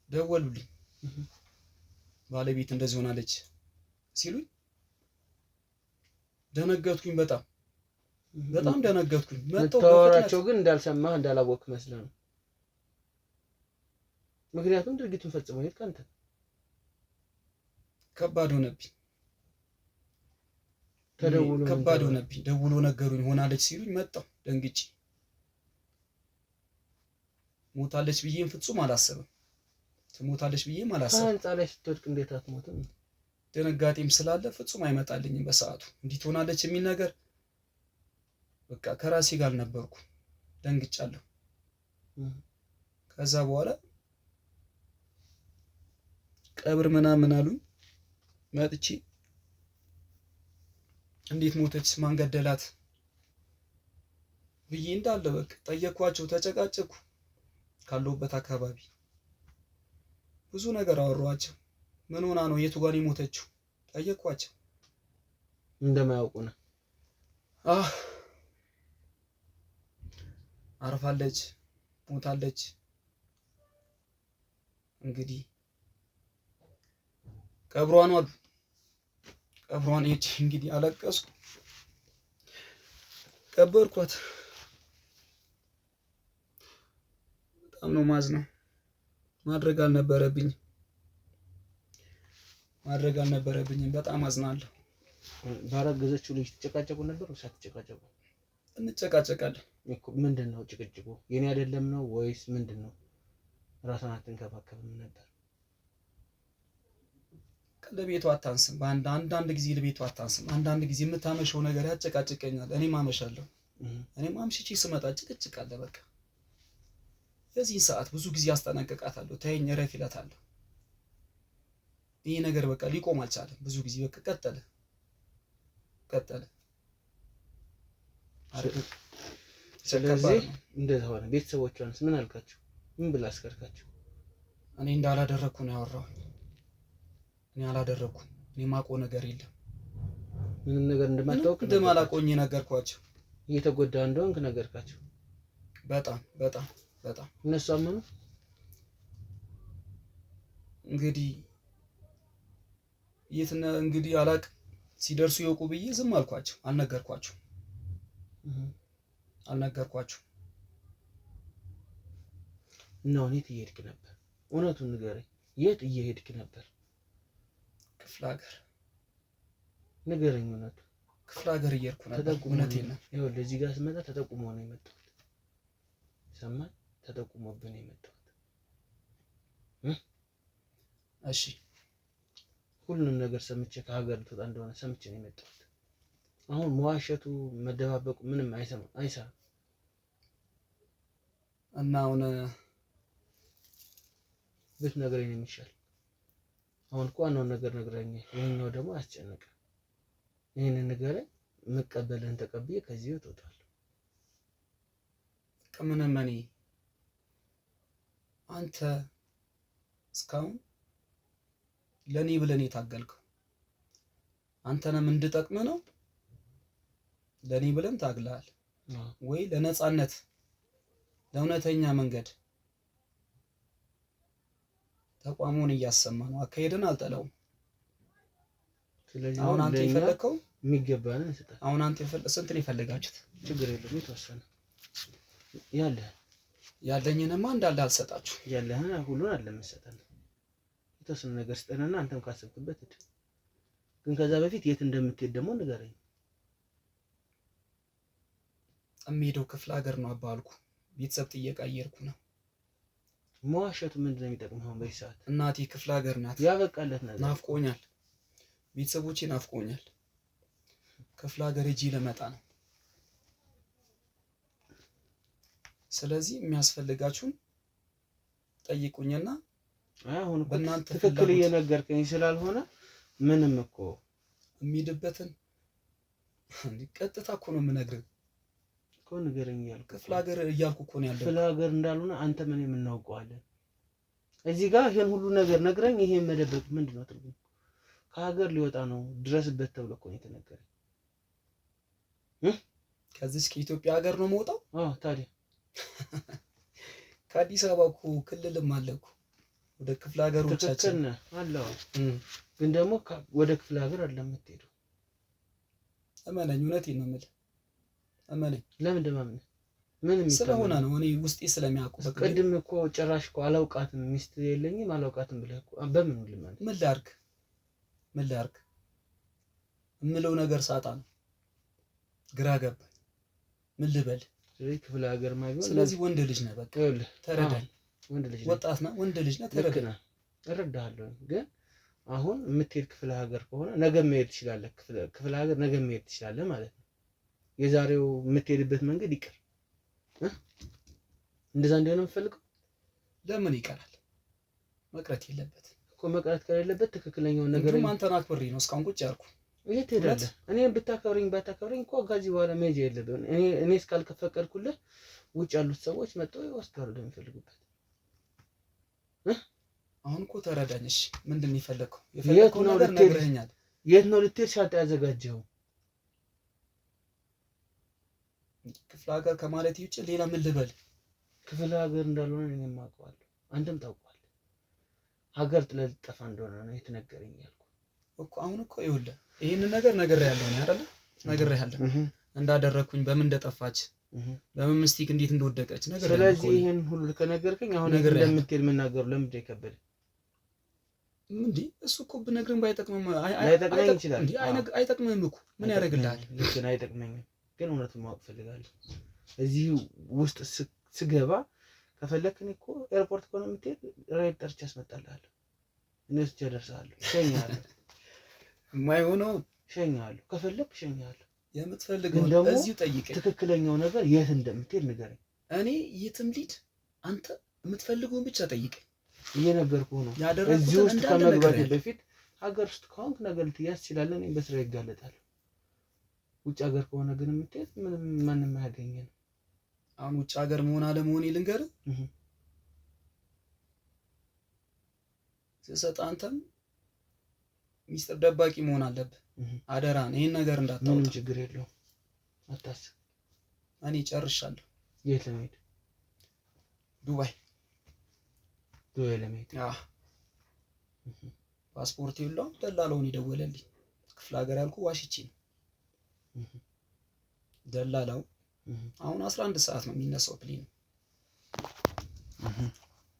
Speaker 2: ደወሉልኝ። ባለቤት እንደዚህ ሆናለች ሲሉኝ ደነገጥኩኝ። በጣም ደነገጥኩኝ።
Speaker 1: መተዋወራቸው ግን እንዳልሰማህ እንዳላወቅህ መስለህ ነው። ምክንያቱም ድርጊቱን ፈጽመው ሄድክ አንተ።
Speaker 2: ከባድ ሆነብኝ። ደውሎ ነገሩኝ ሆናለች ሲሉኝ መጣሁ ደንግጬ። ሞታለች ብዬም ፍጹም አላሰብም። ትሞታለች ብዬም አላሰብም።
Speaker 1: ከህንጻ ላይ ስትወድቅ እንዴት አትሞትም?
Speaker 2: ድንጋጤም ስላለ ፍጹም አይመጣልኝም በሰዓቱ። እንዲህ ትሆናለች የሚል ነገር በቃ ከራሴ ጋር ነበርኩ። ደንግጫለሁ። ከዛ በኋላ ቀብር ምናምን አሉኝ። መጥቼ እንዴት ሞተች፣ ማን ገደላት ብዬ እንዳለ በቃ ጠየኳቸው፣ ተጨቃጨኩ። ካለሁበት አካባቢ ብዙ ነገር አወሯቸው። ምን ሆና ነው፣ የቱ ጋር የሞተችው ጠየኳቸው።
Speaker 1: እንደማያውቁ ነው።
Speaker 2: አርፋለች፣ ሞታለች። እንግዲህ ቀብሯን ሄጄ እንግዲህ አለቀስኩ፣ ቀበርኳት። በጣም ነው ማዝነው። ማድረግ አልነበረብኝም። በጣም አዝናለሁ።
Speaker 1: ባረገዘችው ልጅ ትጨቃጨቁ ነበር ወይስ አትጨቃጨቁ?
Speaker 2: እንጨቃጨቃለን።
Speaker 1: ምንድን ነው ጭቅጭቁ? የኔ አይደለም ነው ወይስ ምንድን ነው? ራሷን አትንከባከብም ነበር?
Speaker 2: ለቤቷ አታንስም። አንዳንድ ጊዜ ለቤቷ አታንስም። አንዳንድ ጊዜ የምታመሸው ነገር ያጨቃጭቀኛል። እኔም አመሻለሁ። እኔም አምሽቼ ስመጣ ጭቅጭቅ አለ። በቃ በዚህ ሰዓት ብዙ ጊዜ አስጠነቅቃታለሁ። ተይኝ፣ እረፊ እላታለሁ። ይሄ ነገር በቃ ሊቆም አልቻለም። ብዙ ጊዜ በቃ ቀጠለ።
Speaker 1: ስለዚህ እንደዛ ሆነ። ቤተሰቦቿንስ ምን አልካቸው? ምን ብላ አስከርካቸው?
Speaker 2: እኔ እንዳላደረኩ ነው ያወራው። እኔ አላደረኩም። እኔ ማውቀው ነገር የለም።
Speaker 1: ምንም ነገር እንደማታውቅ
Speaker 2: እንደማላውቀኝ ነገርኳቸው።
Speaker 1: እየተጎዳ እንደሆንክ ነገርካቸው?
Speaker 2: በጣም
Speaker 1: እነሱ አመኑ።
Speaker 2: እንግዲህ አላውቅም። ሲደርሱ ይወቁ ብዬ ዝም አልኳቸው። አልነገርኳቸው።
Speaker 1: እና የት እየሄድክ ነበር? እውነቱን ንገረኝ። የት እየሄድክ ነበር?
Speaker 2: ክፍለ ሀገር።
Speaker 1: ንገረኝ እውነቱን።
Speaker 2: ክፍለ ሀገር እየሄድኩ ነበር። እውነቴን ነው።
Speaker 1: ይኸውልህ እዚህ ጋር ስመጣ ተጠቁሞ ነው የመጣሁት። ሰማህ? ተጠቁሞብህ ነው የመጣሁት።
Speaker 2: እሺ፣
Speaker 1: ሁሉንም ነገር ሰምቼ ከሀገር ልትወጣ እንደሆነ ሰምቼ ነው የመጣሁት። አሁን መዋሸቱ መደባበቁ ምንም አይሰራም።
Speaker 2: እና አሁን
Speaker 1: ብትነግረኝ ነው የሚሻል። አሁን እኮ ዋናውን ነገር ነግረኸኛል። ይሄኛው ደግሞ አስጨነቀ። ይሄንን ንገረኝ። መቀበልህን ተቀብዬ ከዚህ እወጣለሁ።
Speaker 2: ከምንም እኔ አንተ እስካሁን ለኔ ብለን የታገልከው አንተንም እንድጠቅም ነው። ለኔ ብለን ታግለሃል ወይ? ለነጻነት፣ ለእውነተኛ መንገድ ተቋሙን እያሰማ ነው። አካሄድን አልጠላውም።
Speaker 1: ስለዚህ
Speaker 2: አሁን አንተ የፈለከው
Speaker 1: የሚገባንን እንሰጣለን።
Speaker 2: አሁን አንተ ስንት ነው የፈለጋችሁት?
Speaker 1: ችግር የለም። የተወሰነ ያለህንማ
Speaker 2: ያለኝንማ እንዳለ አልሰጣችሁ።
Speaker 1: ያለህን ሁሉን አለ መሰጠን። የተወሰነ ነገር ስጠንና አንተም ካሰብክበት ሂድ። ግን ከዛ በፊት የት እንደምትሄድ ደግሞ ንገረኝ።
Speaker 2: የምሄደው ክፍለ ሀገር ነው አባልኩ። ቤተሰብ ጥየቃ እየሄድኩ ነው።
Speaker 1: መዋሸቱ ምንድን ነው የሚጠቅመው አሁን በዚህ ሰዓት?
Speaker 2: እናቴ ክፍለ ሀገር ናት።
Speaker 1: ያበቃለት ነገር
Speaker 2: ናፍቆኛል። ቤተሰቦቼ ናፍቆኛል። ክፍለ ሀገር ሄጄ ልመጣ ነው። ስለዚህ የሚያስፈልጋችሁን ጠይቁኝና
Speaker 1: አሁን
Speaker 2: በእናንተ
Speaker 1: ትክክል እየነገርከኝ ስላልሆነ ምንም እኮ
Speaker 2: የሚሄድበትን ቀጥታ እኮ ነው የምነግርህ
Speaker 1: እኮ ንገረኝ እያልኩ
Speaker 2: ክፍለ ሀገር እያልኩ እኮ ነው ያለው።
Speaker 1: ክፍለ ሀገር እንዳልሆነ አንተ ምን የምናውቀዋለን? እዚህ ጋር ይሄን ሁሉ ነገር ነግረኝ ይሄን መደበቅ ምንድነው ትርጉም? ከሀገር ሊወጣ ነው ድረስበት ተብሎ እኮ ነው የተነገረኝ።
Speaker 2: ከዚህ ከኢትዮጵያ ሀገር ነው የምወጣው?
Speaker 1: አዎ ታዲያ
Speaker 2: ከአዲስ አበባ እኮ ክልልም አለ እኮ ወደ ክፍለ ሀገሮቻችን
Speaker 1: አለው። ግን ደግሞ ወደ ክፍለ ሀገር አይደለም የምትሄደው።
Speaker 2: እመነኝ፣ እውነቴን ነው የምልህ። እመነኝ።
Speaker 1: ለምን እንደማምን ምን
Speaker 2: ስለሆነ ነው እኔ ውስጤ ስለሚያውቁ።
Speaker 1: ቅድም እኮ ጭራሽ እኮ አላውቃትም ሚስት የለኝም አላውቃትም ብለህ እኮ በምን ልማን?
Speaker 2: ምን ላድርግ የምለው ነገር ሳጣ ነው ግራ ገባኝ። ምን ልበል?
Speaker 1: ስለዚህ ክፍለ ሀገር ማግኘት
Speaker 2: ስለዚህ ወንድ ልጅ ነህ፣ በቃ ተረዳኝ።
Speaker 1: ወንድ ልጅ
Speaker 2: ወጣት ነህ፣ ወንድ ልጅ ነህ፣ ተረዳኝ።
Speaker 1: እረዳሃለሁ። ግን አሁን የምትሄድ ክፍለ ሀገር ከሆነ ነገ መሄድ ትችላለህ። ክፍለ ሀገር ነገ መሄድ ትችላለህ ማለት ነው። የዛሬው የምትሄድበት መንገድ ይቀር እንደዛ እንዲሆን የምፈልገው።
Speaker 2: ለምን ይቀራል? መቅረት የለበትም
Speaker 1: እኮ። መቅረት ከሌለበት ትክክለኛውን ነገር
Speaker 2: አንተን አክብሬ ነው እስካሁን ቁጭ ያልኩ።
Speaker 1: የት ትሄዳለህ? እኔን ብታከብረኝ ባታከብረኝ እኮ ከዚህ በኋላ መሄድ የለብህም። እኔ እስካልከፈቀድኩልህ ውጭ ያሉት ሰዎች መጥተው ይወስዳሉ ለሚፈልጉበት።
Speaker 2: አሁን እኮ ተረዳኝ። እሺ ምንድን ነው የፈለከው? የፈለከው ነገር ነግረኸኛል።
Speaker 1: የት ነው ልትሄድ ሻንጣ ያዘጋጀኸው?
Speaker 2: ክፍለ ሀገር ከማለት ውጭ ሌላ ምን ልበል?
Speaker 1: ክፍለ ሀገር እንዳልሆነ እኔም አውቀዋለሁ፣ አንተም ታውቀዋለህ። ሀገር ጥለህ ልትጠፋ እንደሆነ ነው የተነገረኝ ያልኩህ
Speaker 2: እኮ። አሁን እኮ ይኸውልህ ይሄንን ነገር ነግሬሃለሁ ነው አይደል? ነግሬሃለሁ እንዳደረኩኝ፣ በምን እንደጠፋች፣ በምን ምስቲክ እንዴት እንደወደቀች ነገር።
Speaker 1: ስለዚህ ይሄን ሁሉ ከነገርከኝ አሁን እንደምትሄድ መናገሩ ለምን ይከበድ?
Speaker 2: እንዴ እሱ እኮ ብነግርህም ባይጠቅምም
Speaker 1: ላይጠቅመኝ ይችላል።
Speaker 2: አይጠቅምህም እኮ ምን ያደርግልሃል?
Speaker 1: ልክ ነህ፣ አይጠቅመኝም። ግን እውነቱን ማወቅ ፈልጋለሁ። እዚህ ውስጥ ስገባ ከፈለክ እኔ እኮ ኤርፖርት እኮ ነው የምትሄድ፣ ራይድ ጠርቼ አስመጣልሃለሁ። እኔ ወስጄ እደርሳለሁ፣ እሸኝሃለሁ።
Speaker 2: የማይሆነው
Speaker 1: እሸኝሃለሁ፣ ከፈለክ እሸኝሃለሁ።
Speaker 2: የምትፈልገው እዚሁ ጠይቀኝ።
Speaker 1: ትክክለኛው ነገር የት እንደምትሄድ ንገረኝ።
Speaker 2: እኔ የትም ልሂድ፣ አንተ የምትፈልገውን ብቻ ጠይቀኝ።
Speaker 1: እየነገርኩህ ነው። እዚህ ውስጥ ከመግባቴ በፊት ሀገር ውስጥ ከሆንክ ነገር ልትያዝ ትችላለህ። እኔ በስራ ይጋለጣል። ውጭ ሀገር ከሆነ ግን የምትሄድ ምንም ማንም አያገኘንም።
Speaker 2: አሁን ውጭ ሀገር መሆን አለመሆኔ ልንገርህ። ስሰጥ አንተም ሚስጥር ደባቂ መሆን አለብህ። አደራን ይሄን ነገር እንዳታወጣ።
Speaker 1: ምንም ችግር የለውም፣ አታስብ።
Speaker 2: እኔ ጨርሻለሁ።
Speaker 1: የት ለመሄድ?
Speaker 2: ዱባይ
Speaker 1: ለመሄድ?
Speaker 2: ፓስፖርት የለውም። ደላላውን የደወለልኝ ክፍለ ሀገር ያልኩህ ዋሽቼ ነው። ደላላው አሁን 11 ሰዓት ነው የሚነሳው ፕሌን።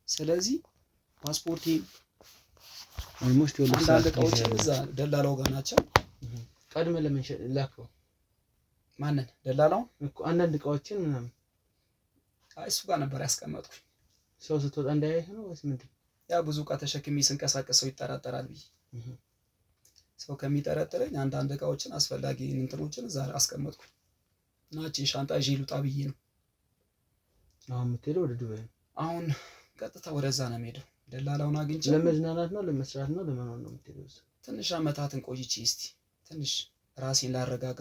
Speaker 2: ስለዚህ ፓስፖርቴ
Speaker 1: ኦልሞስት የሁለት ሰዓት
Speaker 2: እቃዎች እዛ ደላላው ጋር ናቸው።
Speaker 1: ቀድመህ ለምን ላከው?
Speaker 2: ማንን? ደላላው
Speaker 1: እኮ አንዳንድ እቃዎችን ምናምን
Speaker 2: እሱ ጋር ነበር ያስቀመጥኩኝ።
Speaker 1: ሰው ስትወጣ እንዳያይህ ነው ወይስ ምንድን?
Speaker 2: ያ ብዙ እቃ ተሸክሜ ስንቀሳቀስ ሰው ይጠራጠራል ብዬ ሰው ከሚጠረጥረኝ አንዳንድ እቃዎችን አስፈላጊ እንትኖችን እዛ አስቀመጥኩኝ። ናቺ ሻንጣ ይዤ ልውጣ ብዬ ነው።
Speaker 1: አሁን የምትሄደው ወደ ዱባይ ነው?
Speaker 2: አሁን ቀጥታ ወደዛ ነው የምሄደው። ደላላውን አግኝቼ
Speaker 1: ለመዝናናት ነው ለመስራት ነው ለመኖር ነው የምትሄደው?
Speaker 2: ትንሽ አመታትን ቆይቼ እስቲ ትንሽ ራሴን ላረጋጋ።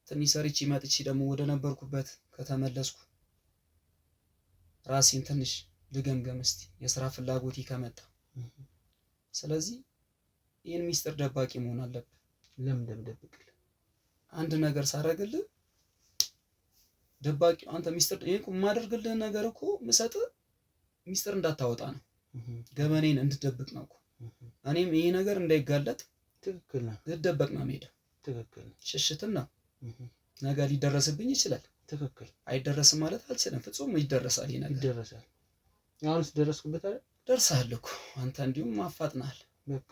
Speaker 2: ትንሽ ሰርቼ መጥቼ ደግሞ ወደ ነበርኩበት ከተመለስኩ ራሴን ትንሽ ልገምገም እስቲ የስራ ፍላጎቴ ከመጣ። ስለዚህ ይሄን ሚስጥር ደባቂ መሆን አለብህ።
Speaker 1: ለምን እንደምደብቅልህ?
Speaker 2: አንድ ነገር ሳረግልህ ደባቂ አንተ ሚስጥር ይሄን የማደርግልህ ነገር እኮ የምሰጥህ ሚስጥር እንዳታወጣ ነው። ገበኔን እንድደብቅ ነው እኮ። እኔም ይሄ ነገር እንዳይጋለጥ
Speaker 1: ትክክል ነው
Speaker 2: ልደበቅ ነው የምሄደው።
Speaker 1: ትክክል
Speaker 2: ሽሽትን ነው ነገር ሊደረስብኝ ይችላል።
Speaker 1: ትክክል።
Speaker 2: አይደረስም ማለት አልችልም። ፍጹም ይደረሳል። ይሄ ነገር
Speaker 1: ይደረሳል። አሁንስ ደረስኩበት አይደል?
Speaker 2: ደርሰሃል እኮ አንተ እንዲሁም አፋጥናል
Speaker 1: በቃ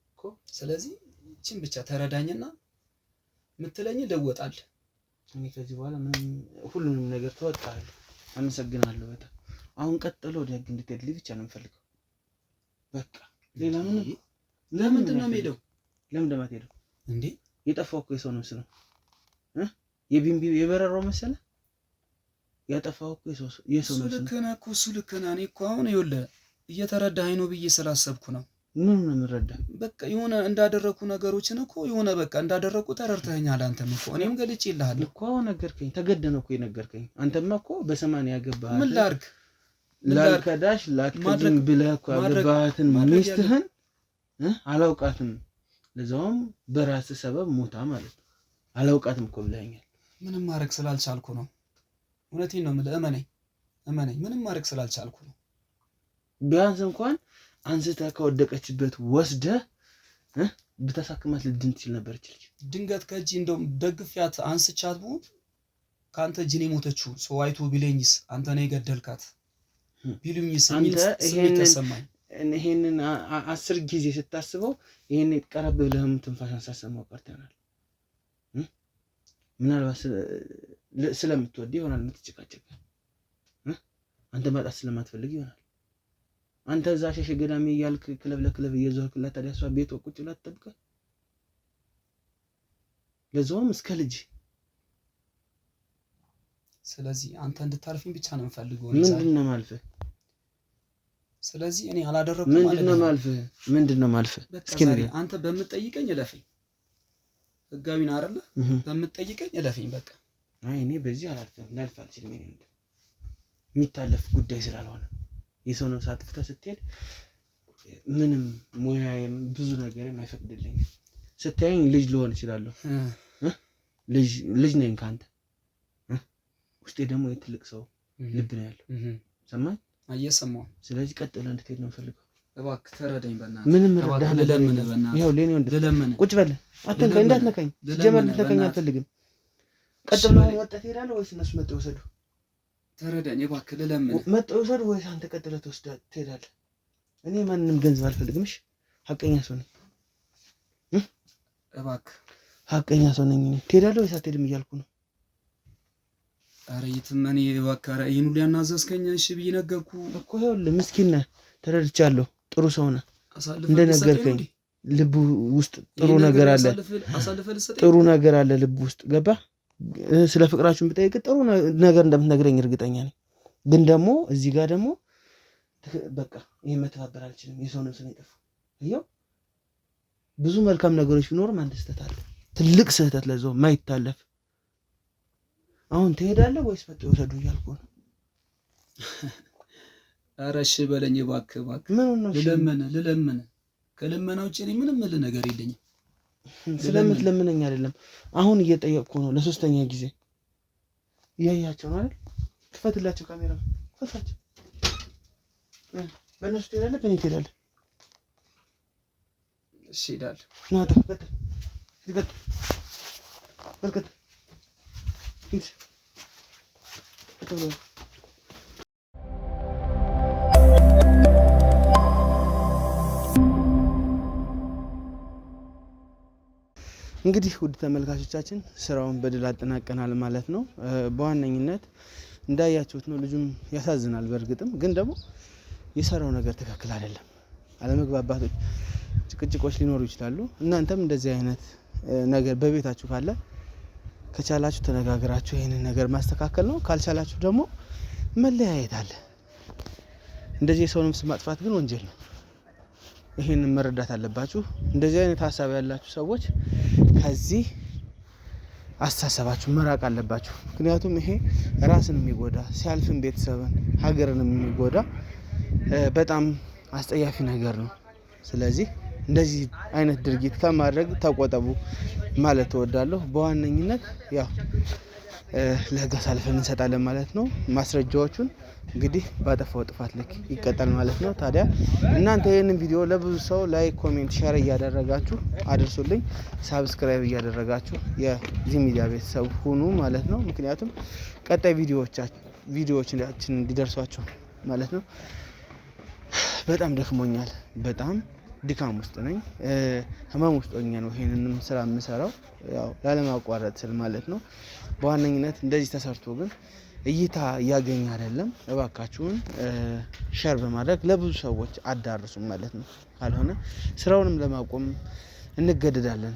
Speaker 1: እኮ።
Speaker 2: ስለዚህ እቺን ብቻ ተረዳኝና ምትለኝ ልወጣል።
Speaker 1: እኔ ከዚህ በኋላ ምንም ሁሉንም ነገር ተወጣለሁ። አመሰግናለሁ በጣም። አሁን ቀጥሎ ወደ ህግ እንድትሄድልኝ ብቻ ነው የምፈልገው። በቃ ሌላ ምንም።
Speaker 2: ለምንድን ነው የምሄደው?
Speaker 1: ለምን እንደማትሄደው
Speaker 2: እንዴ?
Speaker 1: የጠፋው እኮ የሰው ነፍስ ነው። የቢምቢ የበረራው መሰለህ? ያጠፋው እኮ የሰው ነፍስ ነው።
Speaker 2: ልክ ነህ እኮ እሱ ልክ ነህ። እኔ እኮ አሁን ይኸውልህ እየተረዳኸኝ ነው ብዬ ስላሰብኩ ነው።
Speaker 1: ምን ነው የምረዳህ?
Speaker 2: በቃ የሆነ እንዳደረኩ ነገሮችን እኮ የሆነ በቃ እንዳደረኩ ተረድተኸኛል። አንተም እኮ እኔም ገልጬልሃለሁ
Speaker 1: እኮ ነገርከኝ። ተገደነ እኮ የነገርከኝ። አንተማ እኮ በ80 ያገባህ
Speaker 2: ምን ላድርግ?
Speaker 1: ላልከዳሽ ላትከጂም ብለህ እኮ ያገባሃትን ሚስትህን አላውቃትም፣ ለዛውም በራስህ ሰበብ ሞታ ማለት ነው። አላውቃትም እኮ ብለኸኛል።
Speaker 2: ምንም ማድረግ ስላልቻልኩ ነው። እውነቴን ነው የምልህ። እመነኝ። ምንም ማድረግ ስላልቻልኩ ነው።
Speaker 1: ቢያንስ እንኳን አንስተህ ከወደቀችበት ወስደህ ብታሳክማት ልድን ትችል ነበር። ልጅ
Speaker 2: ድንገት ከእጅ እንደውም ደግፊያት አንስቻት ብሆን ከአንተ እጅ ነው የሞተችው ሰው አይቶ ቢለኝስ አንተ ነው የገደልካት ቢሉኝስ የሚል ስሜት ተሰማኝ።
Speaker 1: ይሄንን 10 ጊዜ ስታስበው ይሄን ቀረብ ብለህም ትንፋሽን ሳሰማው ቀርተናል። ምናልባት ስለምትወድ ይሆናል የምትጨቃጨቅ፣ አንተ ማጣት ስለማትፈልግ ይሆናል። አንተ እዛ ሸሸ ገዳሜ እያልክ ክለብ ለክለብ እየዞርክላት ታዲያ እሷ ቤት ቁጭ ብላ ትጠብቃለህ። ለዛውም እስከ ልጅ።
Speaker 2: ስለዚህ አንተ እንድታርፊኝ ብቻ ነው የምፈልገው።
Speaker 1: ምንድነው ማልፈህ?
Speaker 2: ስለዚህ እኔ አላደረኩም ማለት ነው።
Speaker 1: ምንድነው ማልፈህ?
Speaker 2: እስኪ አንተ በምትጠይቀኝ እለፈኝ። ህጋዊ ነው አይደለ? በምትጠይቀኝ እለፈኝ በቃ።
Speaker 1: አይ እኔ በዚህ አላልፍም። ላልፍ አልችልም። የሚታለፍ ጉዳይ ስላልሆነ የሰው ነው ሳትፍተህ ስትሄድ ምንም ሙያዬም ብዙ ነገርም አይፈቅድልኝም። ስታየኝ ልጅ ልሆን እችላለሁ። ልጅ ነኝ ካንተ። ውስጤ ደግሞ የትልቅ ሰው ልብ ነው ያለው። ሰማኝ?
Speaker 2: እየሰማሁ።
Speaker 1: ስለዚህ ቀጥ ብለህ እንድትሄድ ነው የምፈልገው።
Speaker 2: እባክህ ተረዳኝ በእናትህ።
Speaker 1: ምንም ረዳህ
Speaker 2: ለምን በእናትህ?
Speaker 1: ይኸው ለኔ ወንድ
Speaker 2: ለምን
Speaker 1: ቁጭ በል። አትንካ፣ እንዳትነካኝ። ጀመር ልትነካኝ አልፈልግም። ቀጥ ብለህ ወጣ ትሄዳለህ ወይስ እነሱ መጥተው ይወሰዱ?
Speaker 2: ተረዳኝ እባክህ። ለምን
Speaker 1: መጥተው ይወሰዱ ወይስ አንተ ቀጥ ብለህ ትሄዳለህ? እኔ ማንንም ገንዘብ አልፈልግም። እሺ ሐቀኛ ሰው ነኝ።
Speaker 2: እባክህ
Speaker 1: ሐቀኛ ሰው ነኝ። ትሄዳለህ ወይስ አትሄድም እያልኩ ነው።
Speaker 2: ኧረ የትም እኔ እባክህ። ኧረ ይሄን ሁሉ ያናዘዝከኝ እሺ ብዬ ነገርኩህ
Speaker 1: እኮ። ይኸውልህ ምስኪን ነህ፣ ተረድቻለሁ። ጥሩ ሰው ነህ እንደነገርከኝ። ልቡ ውስጥ ጥሩ ነገር አለ፣ ጥሩ ነገር አለ ልቡ ውስጥ ገባህ። ስለ ፍቅራችሁን ብጠይቅ ጥሩ ነገር እንደምትነግረኝ እርግጠኛ ነኝ። ግን ደግሞ እዚህ ጋር ደግሞ በቃ ይሄን መተባበር አልችልም። የሰው ነፍስ ነው የጠፋው። ይኸው ብዙ መልካም ነገሮች ቢኖርም አንድ ስህተት አለ፣ ትልቅ ስህተት፣ ለዛው ማይታለፍ። አሁን ትሄዳለህ ወይስ መጥተው ይወሰዱ እያልኩ ነው።
Speaker 2: ኧረ እሺ በለኝ እባክህ። ልለምን ከልመና ውጭ እኔ ምንም ምል ነገር የለኝም።
Speaker 1: ስለምትለምነኝ አይደለም፣ አሁን እየጠየቅኩ ነው ለሶስተኛ ጊዜ። እያያቸው ነው አይደል? ክፈትላቸው፣ ካሜራ ክፈትላቸው። በእነሱ ትሄዳለህ፣ በእኔ ትሄዳለህ።
Speaker 2: እሺ እሄዳለሁ።
Speaker 1: ናታ ቀጥል። እንግዲህ ውድ ተመልካቾቻችን ስራውን በድል አጠናቀናል ማለት ነው። በዋነኝነት እንዳያችሁት ነው። ልጁም ያሳዝናል። በእርግጥም ግን ደግሞ የሰራው ነገር ትክክል አይደለም። አለመግባባቶች፣ ጭቅጭቆች ሊኖሩ ይችላሉ። እናንተም እንደዚህ አይነት ነገር በቤታችሁ ካለ ከቻላችሁ ተነጋግራችሁ ይሄንን ነገር ማስተካከል ነው። ካልቻላችሁ ደግሞ መለያየት አለ። እንደዚህ የሰው ነፍስ ማጥፋት ግን ወንጀል ነው። ይሄንን መረዳት አለባችሁ። እንደዚህ አይነት ሀሳብ ያላችሁ ሰዎች ከዚህ አስተሳሰባችሁ መራቅ አለባችሁ። ምክንያቱም ይሄ ራስን የሚጎዳ ሲያልፍን ቤተሰብን ሀገርንም የሚጎዳ በጣም አስጠያፊ ነገር ነው። ስለዚህ እንደዚህ አይነት ድርጊት ከማድረግ ተቆጠቡ ማለት እወዳለሁ። በዋነኝነት ያው ለህግ አሳልፈን እንሰጣለን ማለት ነው። ማስረጃዎቹን እንግዲህ ባጠፋው ጥፋት ልክ ይቀጣል ማለት ነው። ታዲያ እናንተ ይህንን ቪዲዮ ለብዙ ሰው ላይክ፣ ኮሜንት፣ ሼር እያደረጋችሁ አድርሱልኝ። ሳብስክራይብ እያደረጋችሁ የዚህ ሚዲያ ቤተሰብ ሁኑ ማለት ነው። ምክንያቱም ቀጣይ ቪዲዮዎቻችን እንዲደርሷችሁ ማለት ነው። በጣም ደክሞኛል። በጣም ድካም ውስጥ ነኝ። ህመም ውስጥ ሆኜ ነው ይሄንንም ስራ የምሰራው፣ ያው ላለማቋረጥ ስል ማለት ነው። በዋነኝነት እንደዚህ ተሰርቶ ግን እይታ እያገኘ አይደለም። እባካችሁን ሸር በማድረግ ለብዙ ሰዎች አዳርሱ ማለት ነው። ካልሆነ ስራውንም ለማቆም እንገደዳለን።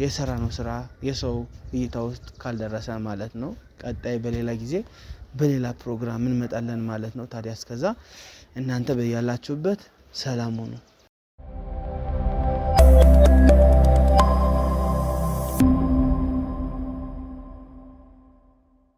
Speaker 1: የሰራነው ስራ የሰው እይታ ውስጥ ካልደረሰ ማለት ነው። ቀጣይ በሌላ ጊዜ በሌላ ፕሮግራም እንመጣለን ማለት ነው። ታዲያ እስከዛ እናንተ በያላችሁበት ሰላም ሁኑ።